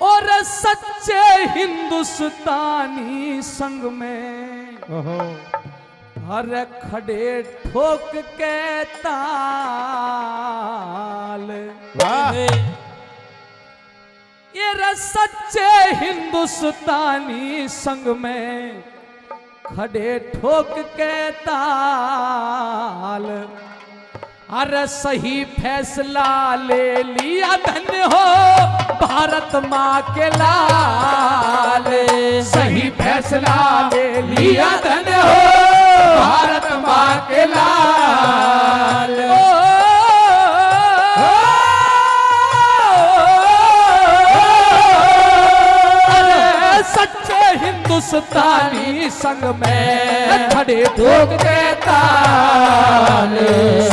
और सच्चे हिंदुस्तानी संग में हर खड़े ठोक के ताल, ये सच्चे हिंदुस्तानी संग में खड़े ठोक के ताल, अरे सही फैसला ले लिया धन्य हो भारत माँ के लाल, सही फैसला ले लिया धन्य हो भारत माँ के लाल, सच्चे हिंदुस्तानी संग में खड़े ठोक के ताल,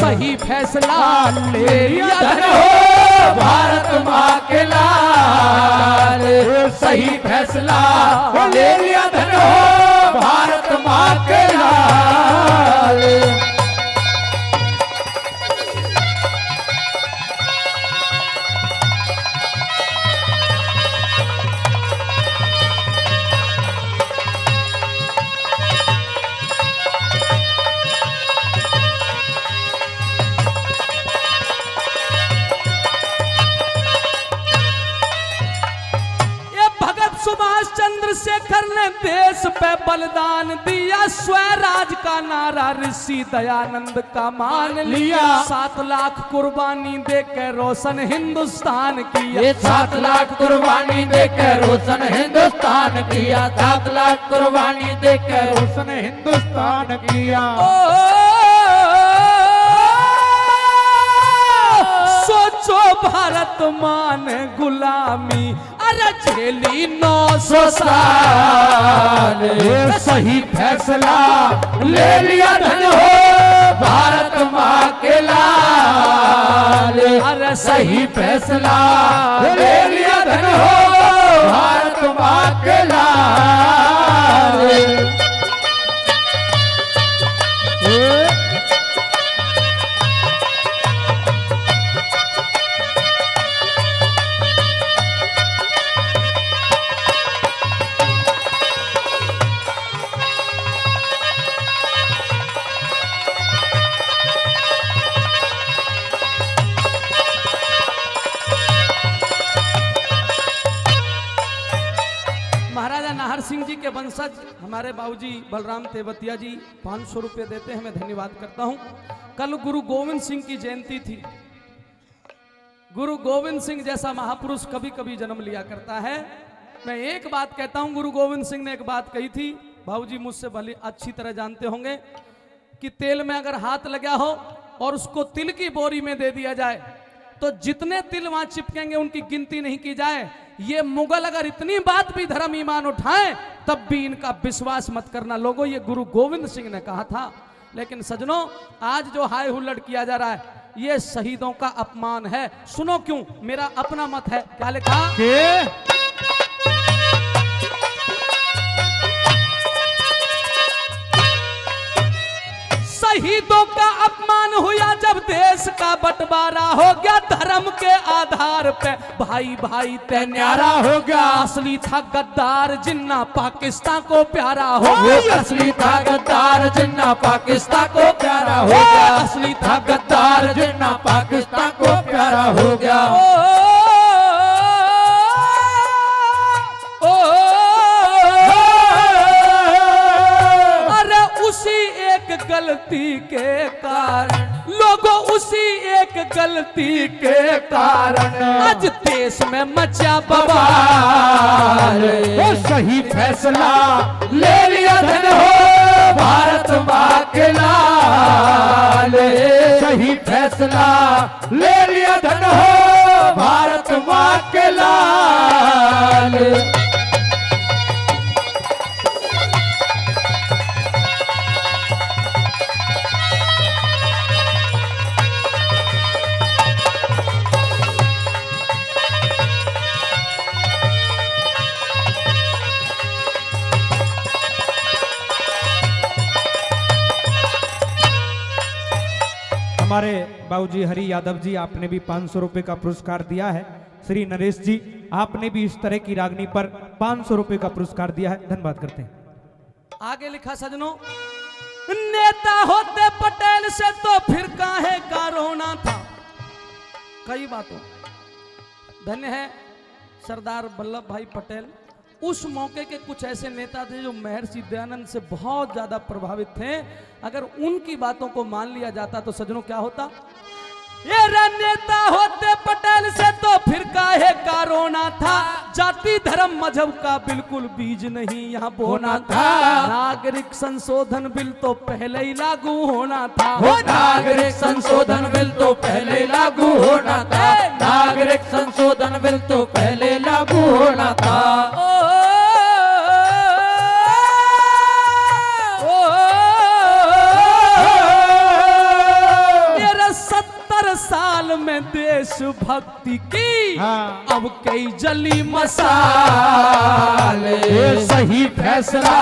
सही फैसला ले लिया धन्य हो भारत माँ के लाल, सही फैसला ले लिया धन्य हो भारत माँ के लाल। सुभाष चंद्र शेखर ने देश पे बलिदान दिया, स्वराज का नारा ऋषि दयानंद का मान लिया। 7 लाख कुर्बानी देकर रोशन हिंदुस्तान किया, ये 7 लाख कुर्बानी देकर रोशन हिंदुस्तान किया, 7 लाख कुर्बानी देकर रोशन हिंदुस्तान किया। सोचो भारत मान गुलामी, अरे झेली 900 साल, ये सही फैसला ले लिया धन हो भारत माँ के लाल, अरे सही फैसला ले लिया धन हो भारत माँ के लाल। महाराजा नाहर सिंह जी के वंशज हमारे बाबूजी बलराम तेवतिया जी 500 रुपये देते हैं, मैं धन्यवाद करता हूं। कल गुरु गोविंद सिंह की जयंती थी। गुरु गोविंद सिंह जैसा महापुरुष कभी कभी जन्म लिया करता है। मैं एक बात कहता हूं, गुरु गोविंद सिंह ने एक बात कही थी, बाबूजी मुझसे भली अच्छी तरह जानते होंगे कि तेल में अगर हाथ लगा हो और उसको तिल की बोरी में दे दिया जाए तो जितने तिल वहां चिपकेंगे उनकी गिनती नहीं की जाए। ये मुगल अगर इतनी बात भी धर्म ईमान उठाएं तब भी इनका विश्वास मत करना लोगों, ये गुरु गोविंद सिंह ने कहा था। लेकिन सजनों, आज जो हाय हुल्लड़ किया जा रहा है ये शहीदों का अपमान है। सुनो क्यों, मेरा अपना मत है। क्या लिखा के शहीदों का अपमान हुआ जब देश का बंटवारा हो गया, धर्म के आधार पे भाई भाई तय न्यारा हो गया। असली था गद्दार जिन्ना पाकिस्तान को प्यारा हो गया, असली था गद्दार जिन्ना पाकिस्तान को प्यारा हो गया, असली था गद्दार जिन्ना पाकिस्तान को प्यारा हो गया। उसी एक गलती के कारण लोगों, उसी एक गलती के कारण आज देश में मचा बवाल। वो सही फैसला ले लिया धन हो भारत माँ के लाल, सही फैसला ले लिया धन हो भारत माँ के लाल। हमारे बाबूजी हरि यादव जी, आपने भी 500 रुपए का पुरस्कार दिया है। श्री नरेश जी, आपने भी इस तरह की रागनी पर 500 रुपए का पुरस्कार दिया है, धन्यवाद करते हैं। आगे लिखा सजनों, नेता होते पटेल से तो फिर काहे का रोना था। कई बातों, धन्य है सरदार वल्लभ भाई पटेल। उस मौके के कुछ ऐसे नेता थे जो महर्षि दयानंद से बहुत ज्यादा प्रभावित थे। अगर उनकी बातों को मान लिया जाता तो सजनों क्या होता। ये नेता होते पटेल से तो फिर काहे का रोना था, जाति धर्म मजहब का बिल्कुल बीज नहीं यहाँ बोना था। नागरिक संशोधन बिल तो पहले ही लागू होना था, नागरिक संशोधन बिल तो पहले लागू होना था, नागरिक संशोधन बिल तो पहले लागू होना था। साल में देशभक्ति की हाँ। अब कई जली मसाल। सही फैसला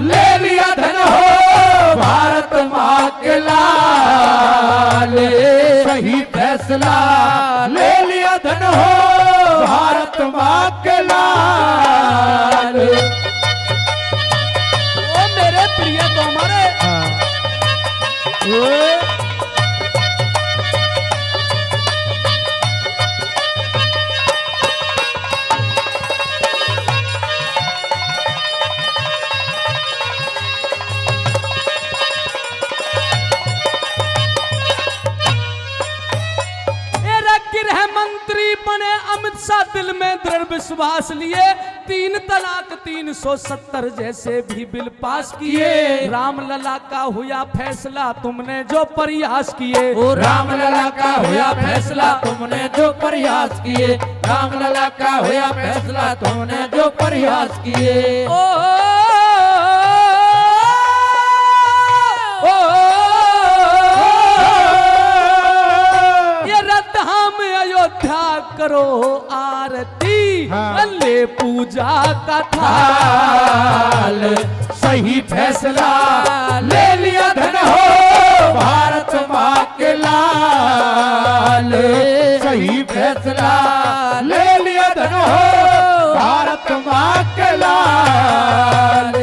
ले लिया धन हो भारत माँ के लाल, सही फैसला ले लिया धन हो भारत माँ के लाल। ओ मेरे प्रिय तो हमारे में दृढ़ विश्वास लिए 3 तलाक 370 जैसे भी बिल पास किए। राम लला का हुआ फैसला तुमने जो प्रयास किए। ओ राम लला का हुआ फैसला तुमने जो प्रयास किए। राम लला का हुआ फैसला तुमने जो प्रयास किए। ओ ये रतधाम अयोध्या करो आरती। हाँ। ले पूजा का थाल सही फैसला ले लिया धन हो भारत माँ के लाल। सही फैसला ले लिया धन हो भारत माँ के लाल।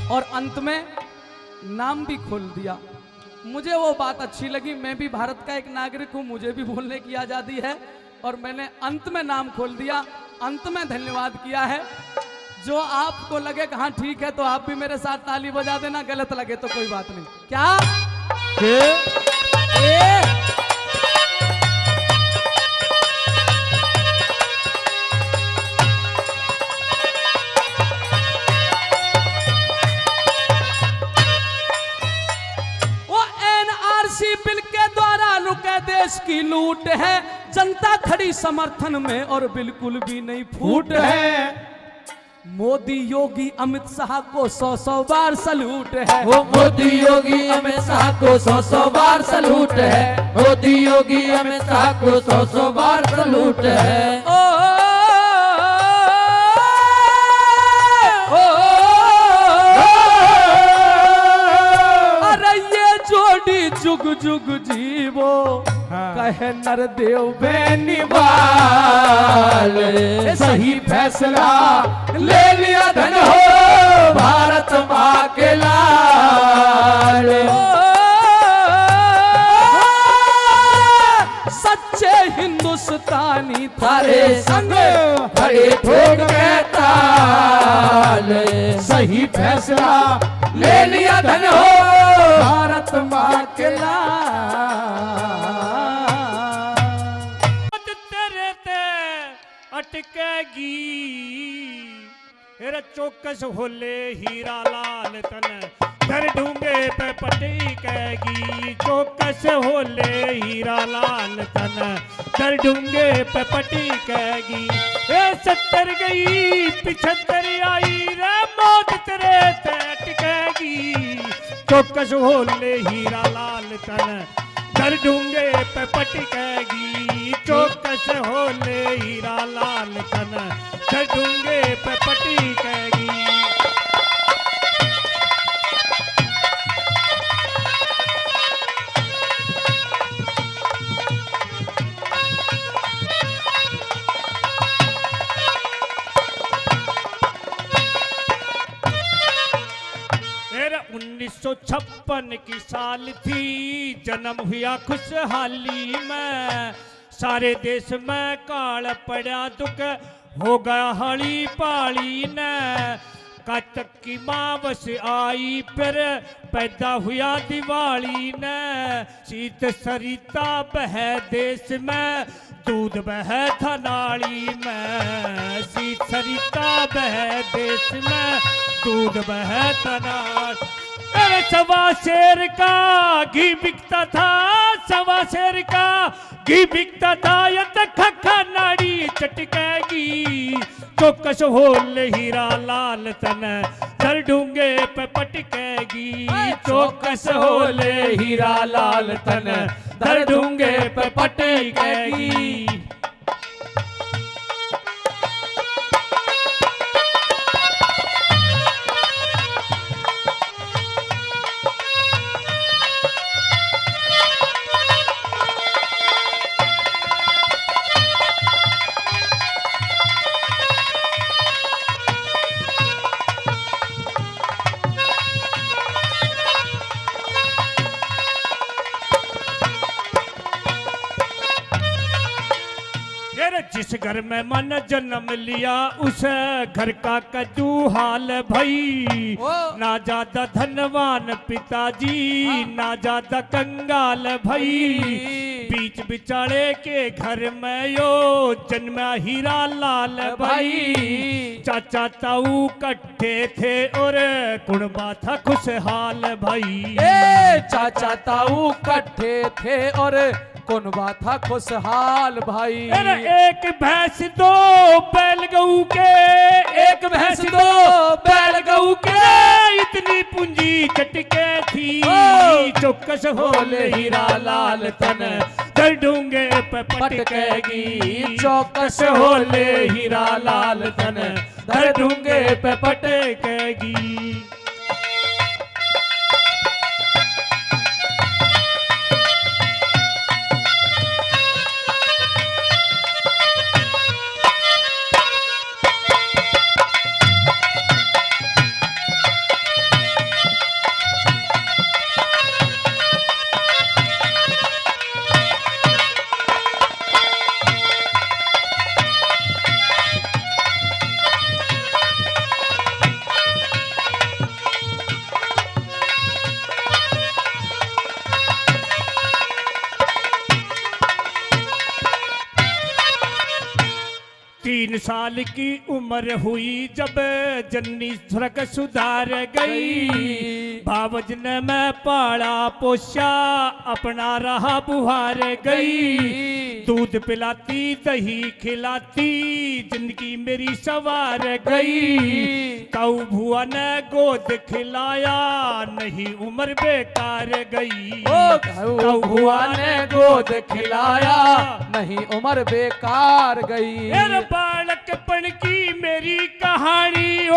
और अंत में नाम भी खोल दिया। मुझे वो बात अच्छी लगी। मैं भी भारत का एक नागरिक हूं, मुझे भी बोलने की आजादी है और मैंने अंत में नाम खोल दिया। अंत में धन्यवाद किया है। जो आपको लगे कि हाँ ठीक है तो आप भी मेरे साथ ताली बजा देना, गलत लगे तो कोई बात नहीं। क्या बिल के द्वारा रुके देश की लूट है। जनता खड़ी समर्थन में और बिल्कुल भी नहीं फूट है। मोदी योगी अमित शाह को 100 बार सलूट है। वो मोदी योगी अमित शाह को 100 बार सलूट है। मोदी योगी अमित शाह को 100 बार सलूट है। जोड़ी जुग जुग जीवो। हाँ। कहे नरदेव बेनिवाल। सही फैसला ले लिया धन हो भारत माँ के लाल। सच्चे हिंदुस्तानी थारे संग खड़े ठोक के ताल। सही फैसला ले लिया धन हो भारत माँ के लाल। तेरे ते अटकेगी तेरा चौकस होले हीरा लाल तन घर ढूंगे पे पटकेगी। चौकस होले हीरा लाल तन घर ढूंगे पे पटकेगी। 70 गई 75 आई रे मौत तेरे ते अटकेगी। चौकस होले हीरा लाल तन घर ढूंगे पे पटकेगी। चौकस होले हीरा लाल तन घर ढूंगे पे पटकेगी। मेरा 1956 की साल थी। जन्म हुआ खुशहाली में। सारे देश में काल पड़ा दुख हो गया हली पाली न। कातक की मावस आई फिर पैदा हुआ दिवाली न। शीत सरिता बह देश में दूध बह था नाली में। शीत सरिता बह देश में दूध बह था नाली। अरे 1.25 शेर का घी बिकता था। 1.25 शेर का घी बिकता था। ये खखा नाड़ी चटकेगी। चौकस होल हीरा लाल तन सर ढूंगे पे पटकेगी। चौकस होल हीरा लाल तन धर ढूंगे पे पटकेगी। जिस घर में मन जन्म लिया उस घर का कद्दू हाल भई। ना ज्यादा धनवान पिताजी ना ज्यादा कंगाल भई। बीच बिचारे के घर में यो जन्मा हीरा लाल भाई। चाचा ताऊ कट्ठे थे और कुणबा था खुशहाल भाई। चाचा ताऊ कट्ठे थे और कुनबा था खुशहाल भाई। एक भैंस दो बैल गऊ के, एक भैंस दो बैल गऊ के, इतनी पूंजी चटके थी। चौकस होले हीरा लाल तन दर डूंगे पे पटकेगी। चौकस होले हीरा लाल तन दर डूंगे पे पटकेगी। तीन साल की उम्र हुई जब जन्नी सड़क सुधार गई। बावज ने मैं पाला पोषा अपना रहा बुहार गई। दूध पिलाती दही खिलाती जिंदगी मेरी सवार गई। ताऊ भुआ ने गोद खिलाया नहीं उम्र बेकार गई। ताऊ भुआ ने गोद खिलाया नहीं उम्र बेकार गई। बालकपन की मेरी कहानी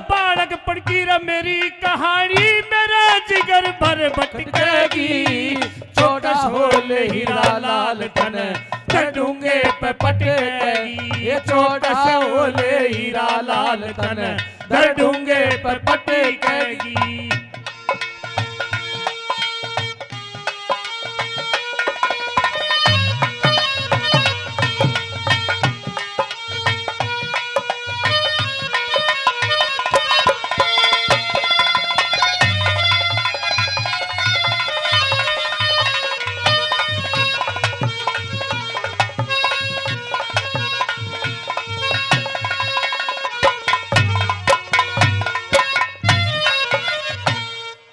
बालकपन की मेरी कहानी मेरा जिगर भर भटकेगी। छोटा होले हीरा लाल तन डूंगे पे पटकेगी। ये छोटा होले हीरा लाल तन डूंगे पे पटकेगी।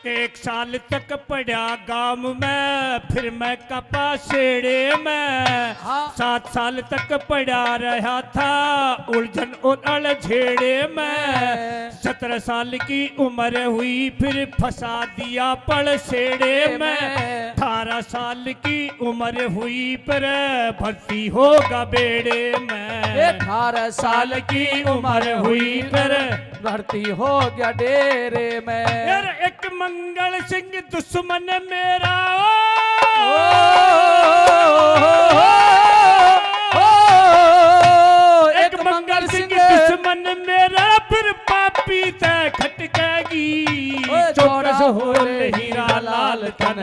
एक साल तक पढ़ा गांव में फिर मैं कपा सेड़े में। 7 साल तक पढ़ा रहा था उलझन और अड़झेड़े में। 17 साल की उम्र हुई फिर फंसा दिया पड़ सेड़े में। 18 साल की उम्र हुई पर भर्ती होगा बेड़े में। 18 साल की उम्र हुई पर भर्ती हो गया डेरे में। यार एक मंगल सिंह दुश्मन मेरा एक मंगल सिंह दुश्मन मेरा फिर पापी से खटकेगी। चौकस होले हीरा लाल तन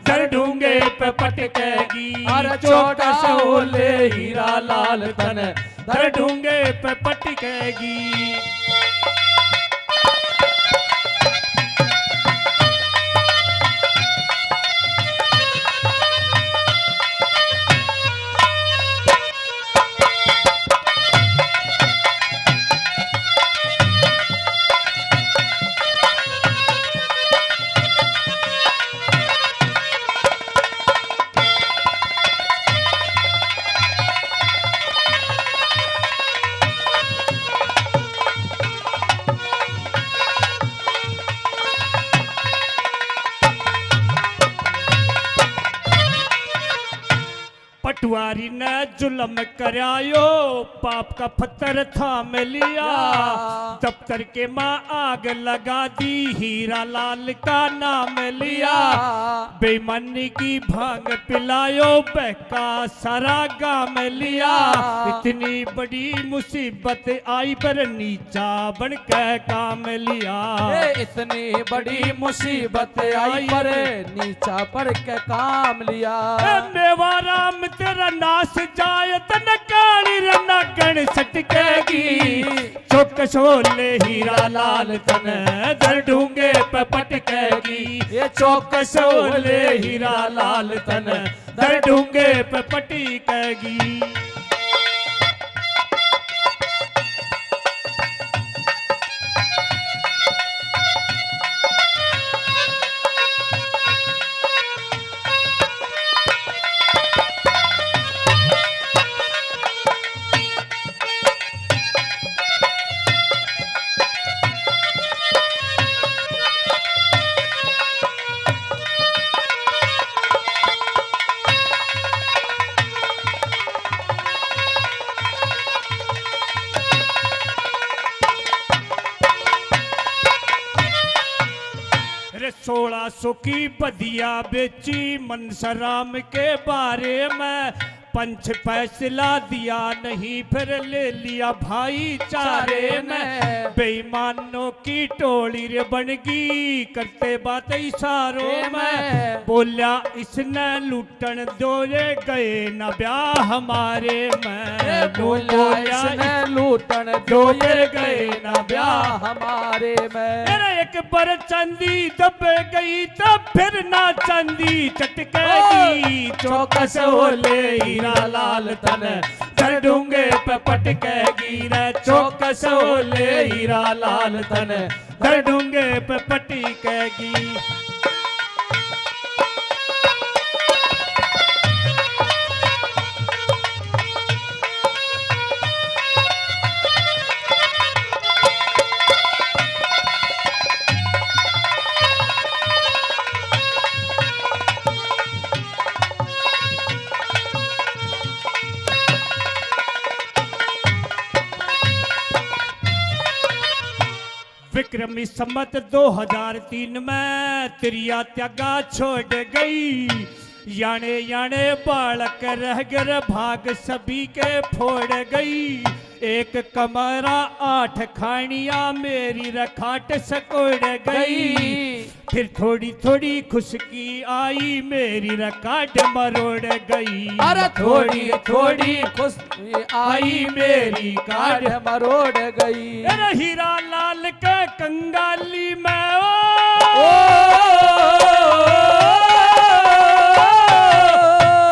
दर डूंगे पे पटकेगी। अरे चौकस होले हीरा लाल तन दर डूंगे पे पटकेगी। पटवारी ने जुल्म करायो पाप का पत्थर थाम लिया। दफ्तर के माँ आग लगा दी, हीरा लाल का नाम लिया, बेईमानी की भांग पिलायो, बहका सारा गाम लिया। इतनी बड़ी मुसीबत आई पर नीचा बन के काम लिया। इतनी बड़ी मुसीबत आई पर नीचा पड़ के काम लिया। मेवा राम तेरा नाश जाए तन काली रना गण सटकेगी, चौकसोले हीरा लाल तन दर ढूंगे पे पटकेगी। ये चौकसोले हीरा लाल तन दर ढूंगे पे पटकेगी। अरे 1600 की बदिया बेची मनसराम के बारे में, पंच फैसला दिया नहीं फिर ले लिया भाईचारे में। बेईमानों की टोली रे बनगी करते बात इशारों में, बोला इसने लूटन दो रे गए न ब्याह हमारे में। बोला इसने लूटन दो रे गए न ब्याह हमारे में। मेरा एक बार चांदी दब गई तब फिर ना चांदी चटकेगी, चौकस होले हीरा लाल तन दर ढूंगे पे पटकेगी रे। चौकस होले हीरा लाल तन दर ढूंगे पे पटकेगी। विक्रमी सम्मत 2003 में त्रिया त्यागा छोड़ गई, याने याने बालक रह गर भाग सभी के फोड़ गई। एक कमरा 8 खानिया मेरी रखाट सकोड़ गई, फिर थोड़ी थोड़ी खुशकी आई मेरी रखाट मरोड़ गई। अरे थोड़ी थोड़ी खुशी आई मेरी काट मरोड़ गई। अरे हीरा लाल के कंगाली में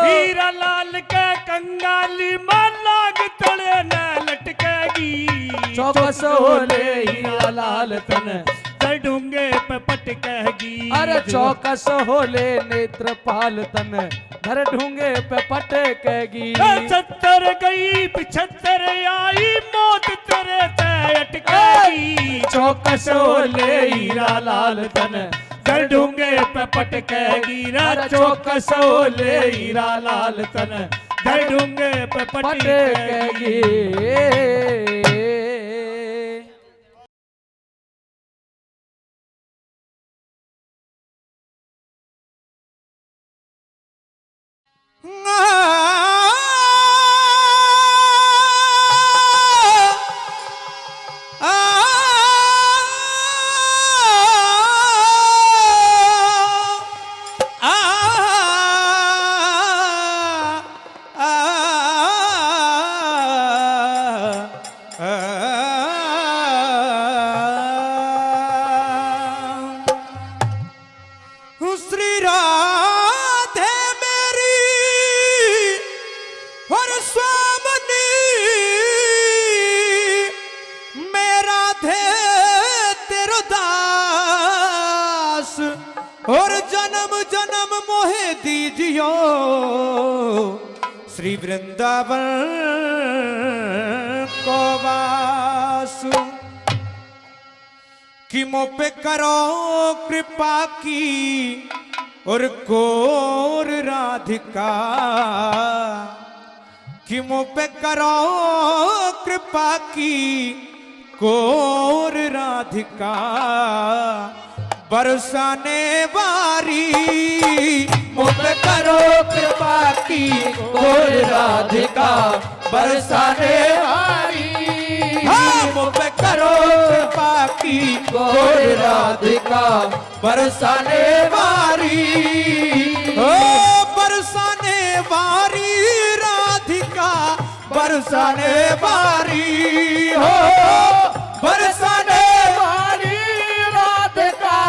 हीरा लाल के कंगाली में लाग तड़े न लटकेगी। चौकस होले हीरा लाल तन दर ढूंगे पे पटकेगी। अरे चौकस होले नेत्रपाल तन धर ढूंगे पे पटकेगी। 70 गई 75 आई मौत तेरे ते अटकेगी। चौकस होले हीरा लाल तन दर ढूंगे पे पटकेगी। चौकस होले हीरा लाल तन दर ढूंगे पे पटकेगी। पटकेगी। श्री राधे मेरी और स्वामनी मेरा थे तेरो दास और जन्म जन्म मोहे दीजियो श्री वृंदावन को वास कि मुँह पे करो कृपा की और कोर राधिका कि मुँह पे करो कृपा की गोर राधिका बरसाने वारी, मुझ पे करो कृपा की गोर राधिका बरसाने वारी। हाँ, मुझ पे करो कृपा की गोर राधिका बरसाने वारी। ओ बरसाने वारी राधिका बरसाने वारी, हो बरसाने वारी राधिका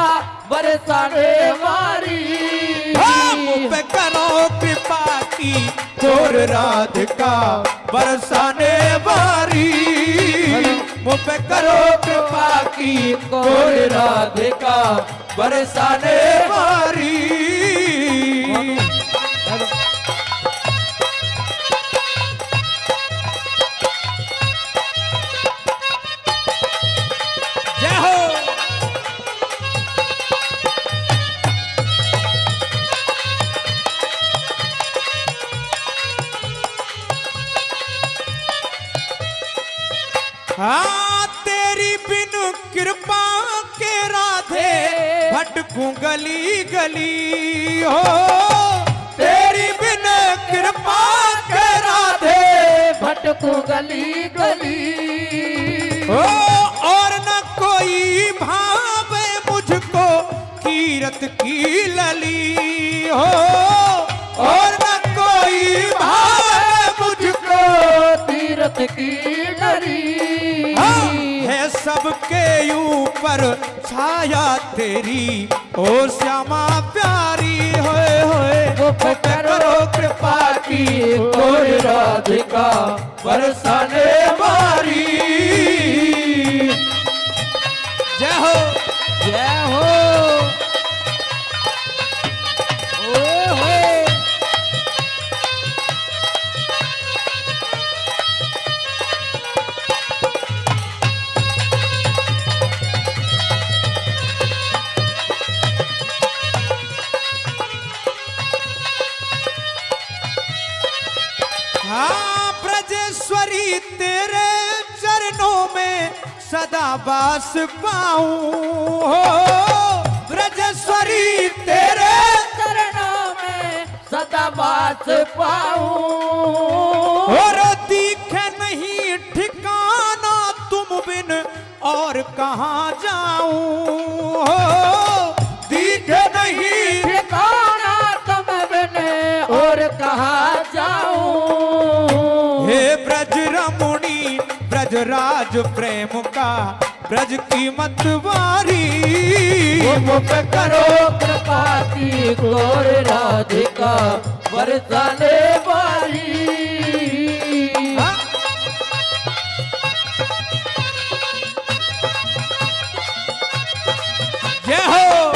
बरसाने वारी। मुझ पे करो कृपा की गोर राधिका बरसाने वारी, मुझ पे करो कृपा की गोर राधिका बरसाने वारी। जय हो। हाँ, तेरी बिन कृपा के राधे भटकूं गली गली, हो तेरी बिन कृपा के राधे भटकूं गली गली। हो और न कोई भावे मुझको कीरत की लली, हो और न कोई भावे मुझको तीरथ की डरी। है सबके ऊपर छाया तेरी ओ श्यामा प्यारी, होए होए मुझ पे करो कृपा की गोर राधिका बरसाने वारी। जय हो। जय हो। ओए होए। हाँ, ब्रजेश्वरी तेरे चरणों में सदा वास पाऊं, हो ब्रजेश्वरी तेरे चरणों में सदा वास पाऊं। और दिखे नहीं ठिकाना तुम बिन और कहाँ जाऊं, हो दिखे नहीं ठिकाना तुम बिन और कहाँ जाऊं। हे ब्रज रमुणी ब्रजराज प्रेम का ब्रज की मतवारी। मुझ पे करो कृपा की गोर राधिका बरसाने वाली। हाँ? जय हो।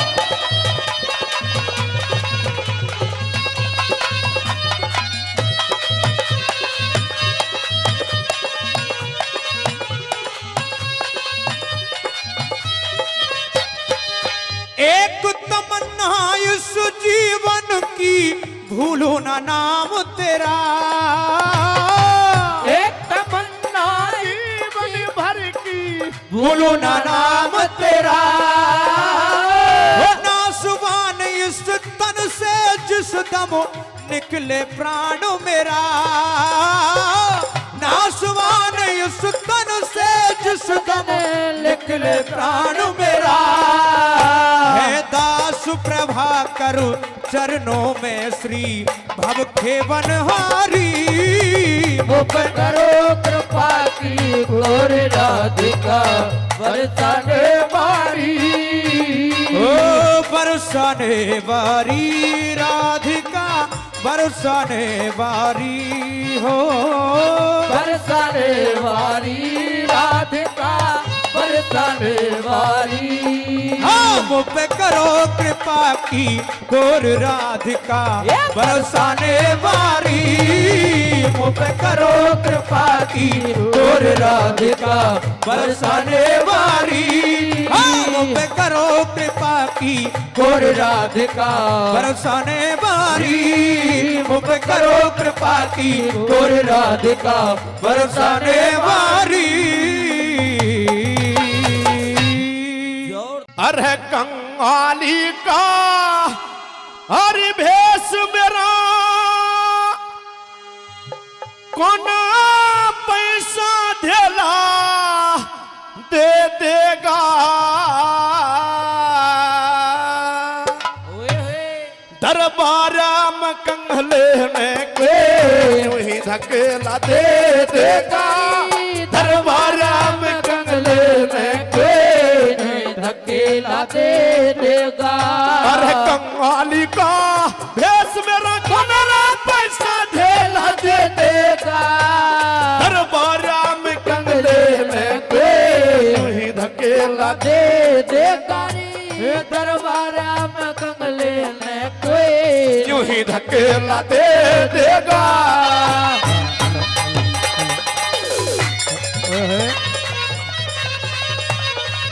एक तमन्ना इस जीवन की भूलो ना नाम तेरा, एक तमन्ना जीवन भर की भूलो ना नाम तेरा। नासवान इस तन से जिस दम निकले प्राण मेरा, नासवान इस तन से जिस दम निकले प्राण मेरा। है दास प्रभा करु चरणों में श्री भव खेवन हारी। मुझ पे करो कृपा की गोर राधिका बरसाने वाली। ओ बरसाने वारी राधिका बरसाने वारी, हो बरसाने वाली राधिका बरसाने वाली। हाँ, मुझ पे करो कृपा की गोर राधिका बरसाने वारी। मुझ पे करो कृपा की गोर राधिका बरसाने वारी। हाँ, मुझ पे करो कृपा की गोर राधिका बरसाने वारी। मुझ पे करो कृपा की गोर राधिका बरसाने वारी। अरे कंगाली का हरि भेष मेरा कोना पैसा धेला दे देगा दरबारा में कंगले में के वही धकेला दे देगा दरबारा में कंगले में के धकेला दे देगा। अरे कंगाली का भेष मेरा कोना पैसा धेला दे देगा दरबारा में कंगले में के वही धकेला दे देगा रे दरबारा में कंगले में कोई यूं ही धकेला दे देगा।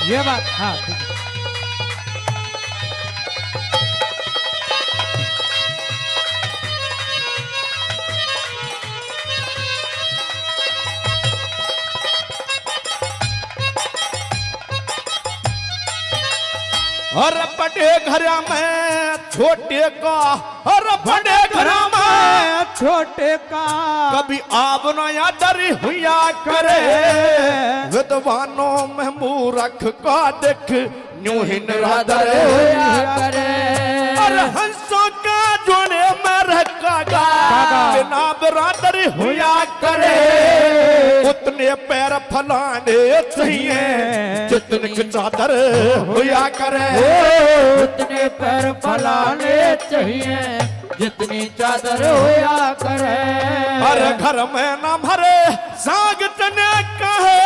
ये बात हाँ ठीक है। और बड़े घर में छोटे का और बड़े घर में छोटे का कभी आप नया डर हुआ करे विद्वानों में मूर्ख का देख न्यू ही निरादर होया करे और हंसों का जोड़े में रखा बिना बरादर हुआ करे उतने पैर फलाने चाहिए जितने चादर हुआ करे उतने पैर फलाने चाहिए जितनी चादर होया करे। हर घर में न भरे साग तने कहे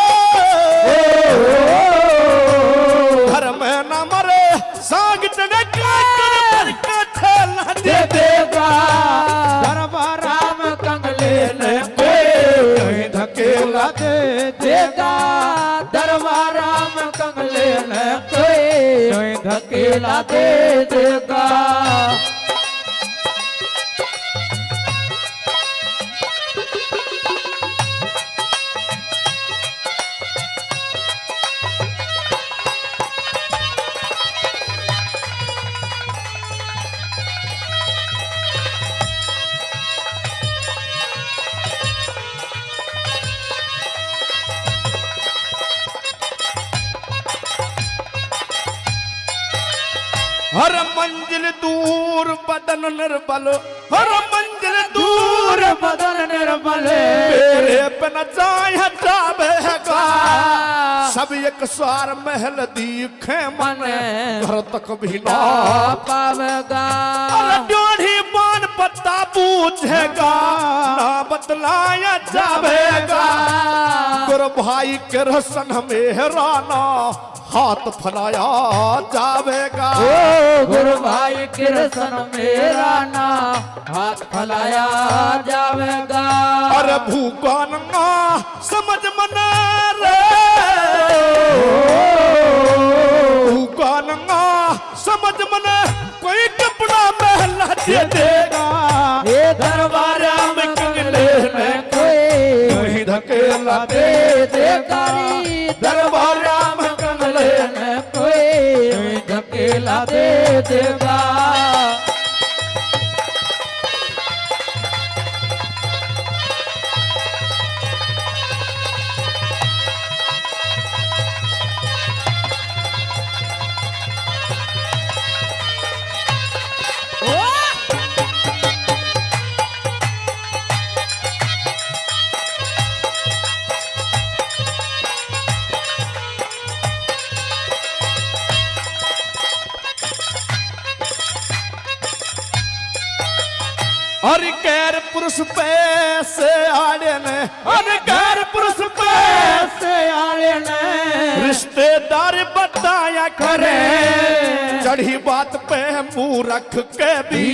घर में न मरे साग तने कहे दे देगा दरबारा में कंगले ने धकेला दे देगा दरबारा में कंगले ने कोई धकेला दे देगा। हर मंजिल दूर बदन निर्बल हर मंजिल दूर बदन निर्मल मेरे पे न जाए जावेगा सब एक सार महल दीखे मन घर तक भी ना पावेगा डोढ़ी बान पत्ता पूछेगा ना बतलाया जावेगा गुरु भाई के रसन में राना हाथ फैलाया जावेगा गुरु भाई कृष्ण मेरा ना हाथ फैलाया जावेगा। अरे भूखा नंगा समझ मना रे भूखा नंगा समझ मना कोई कपड़ा महला दे देगा ये दरबारा में कंगले में कोई धकेला दे देगा दरबारा में कंगले में कोई धकेला दे देगा। और गैर पुरुष पैसे आड़े ने और गैर पुरुष पैसे आड़े ने रिश्तेदार बताया करे चढ़ी बात पे मुंह रख के भी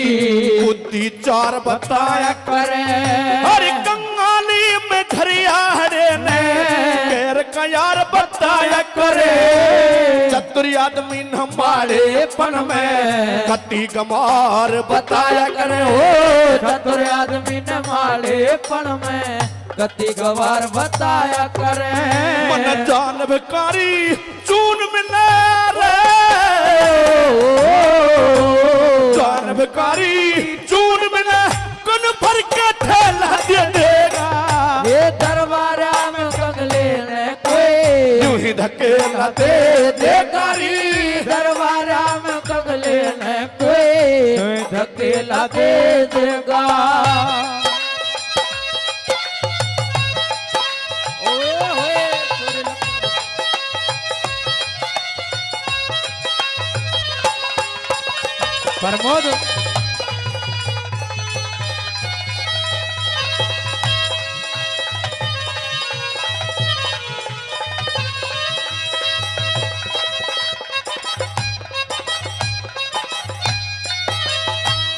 बुद्धि चार बताया करे और कंगाली में घरियाड़े ने गैर का यार बताया करे चतुर आदमी हमारे पन में कति गमार बताया करे चतुर आदमी न माले पण में गति गवार बताया करे मन जान भिकारी चून मिले रे धकेला दे देगा री दरबारा में कंगले ने कोई धकेला दे देगा। प्रमोद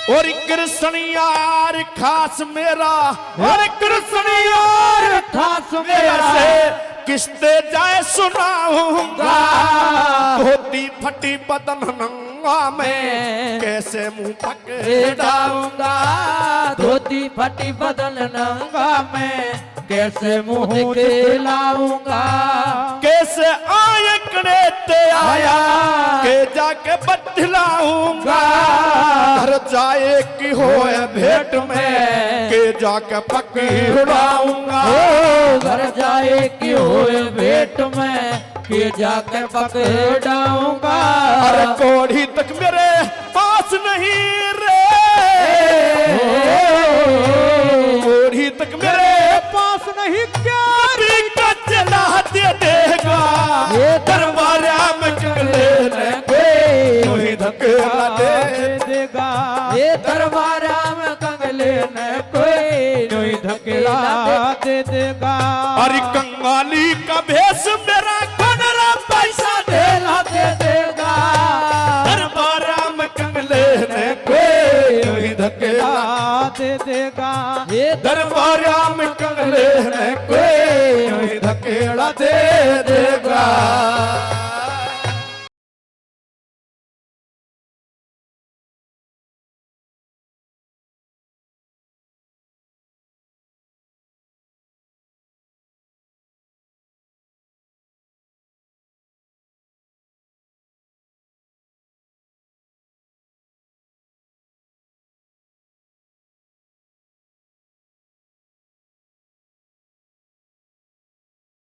और कृष्ण यार खास मेरा, और कृष्ण यार खास मेरा से किस्ते जाए सुनाऊंगा। धोती फटी बदन नंगा में कैसे मुंह पकड़ाऊंगा। धोती फटी बदन नंगा में कैसे मुंह दिखलाऊंगा। कैसे आए कड़ेते आया के जाके बदलाऊंगा। घर जाए की होए भेंट में के जाके पकड़ाऊंगा। घर जाए कि होए भेंट में के जाके पकड़ाऊंगा। अरे कोढ़ी तक मेरे पास नहीं रे, कोढ़ी तक मेरे पास नहीं क्या का चला दे देगा। ये दरबारा में कंगले ने कोई धकेला दे देगा। ये दरबारा में कंगले ने कोई धकेला दे देगा। अरे कंगाली का भेष मेरा कनरा पैसा धकेला दे देगा। दरबारा में कंगले ने कोई धकेला दे देगा। ये दरबारा में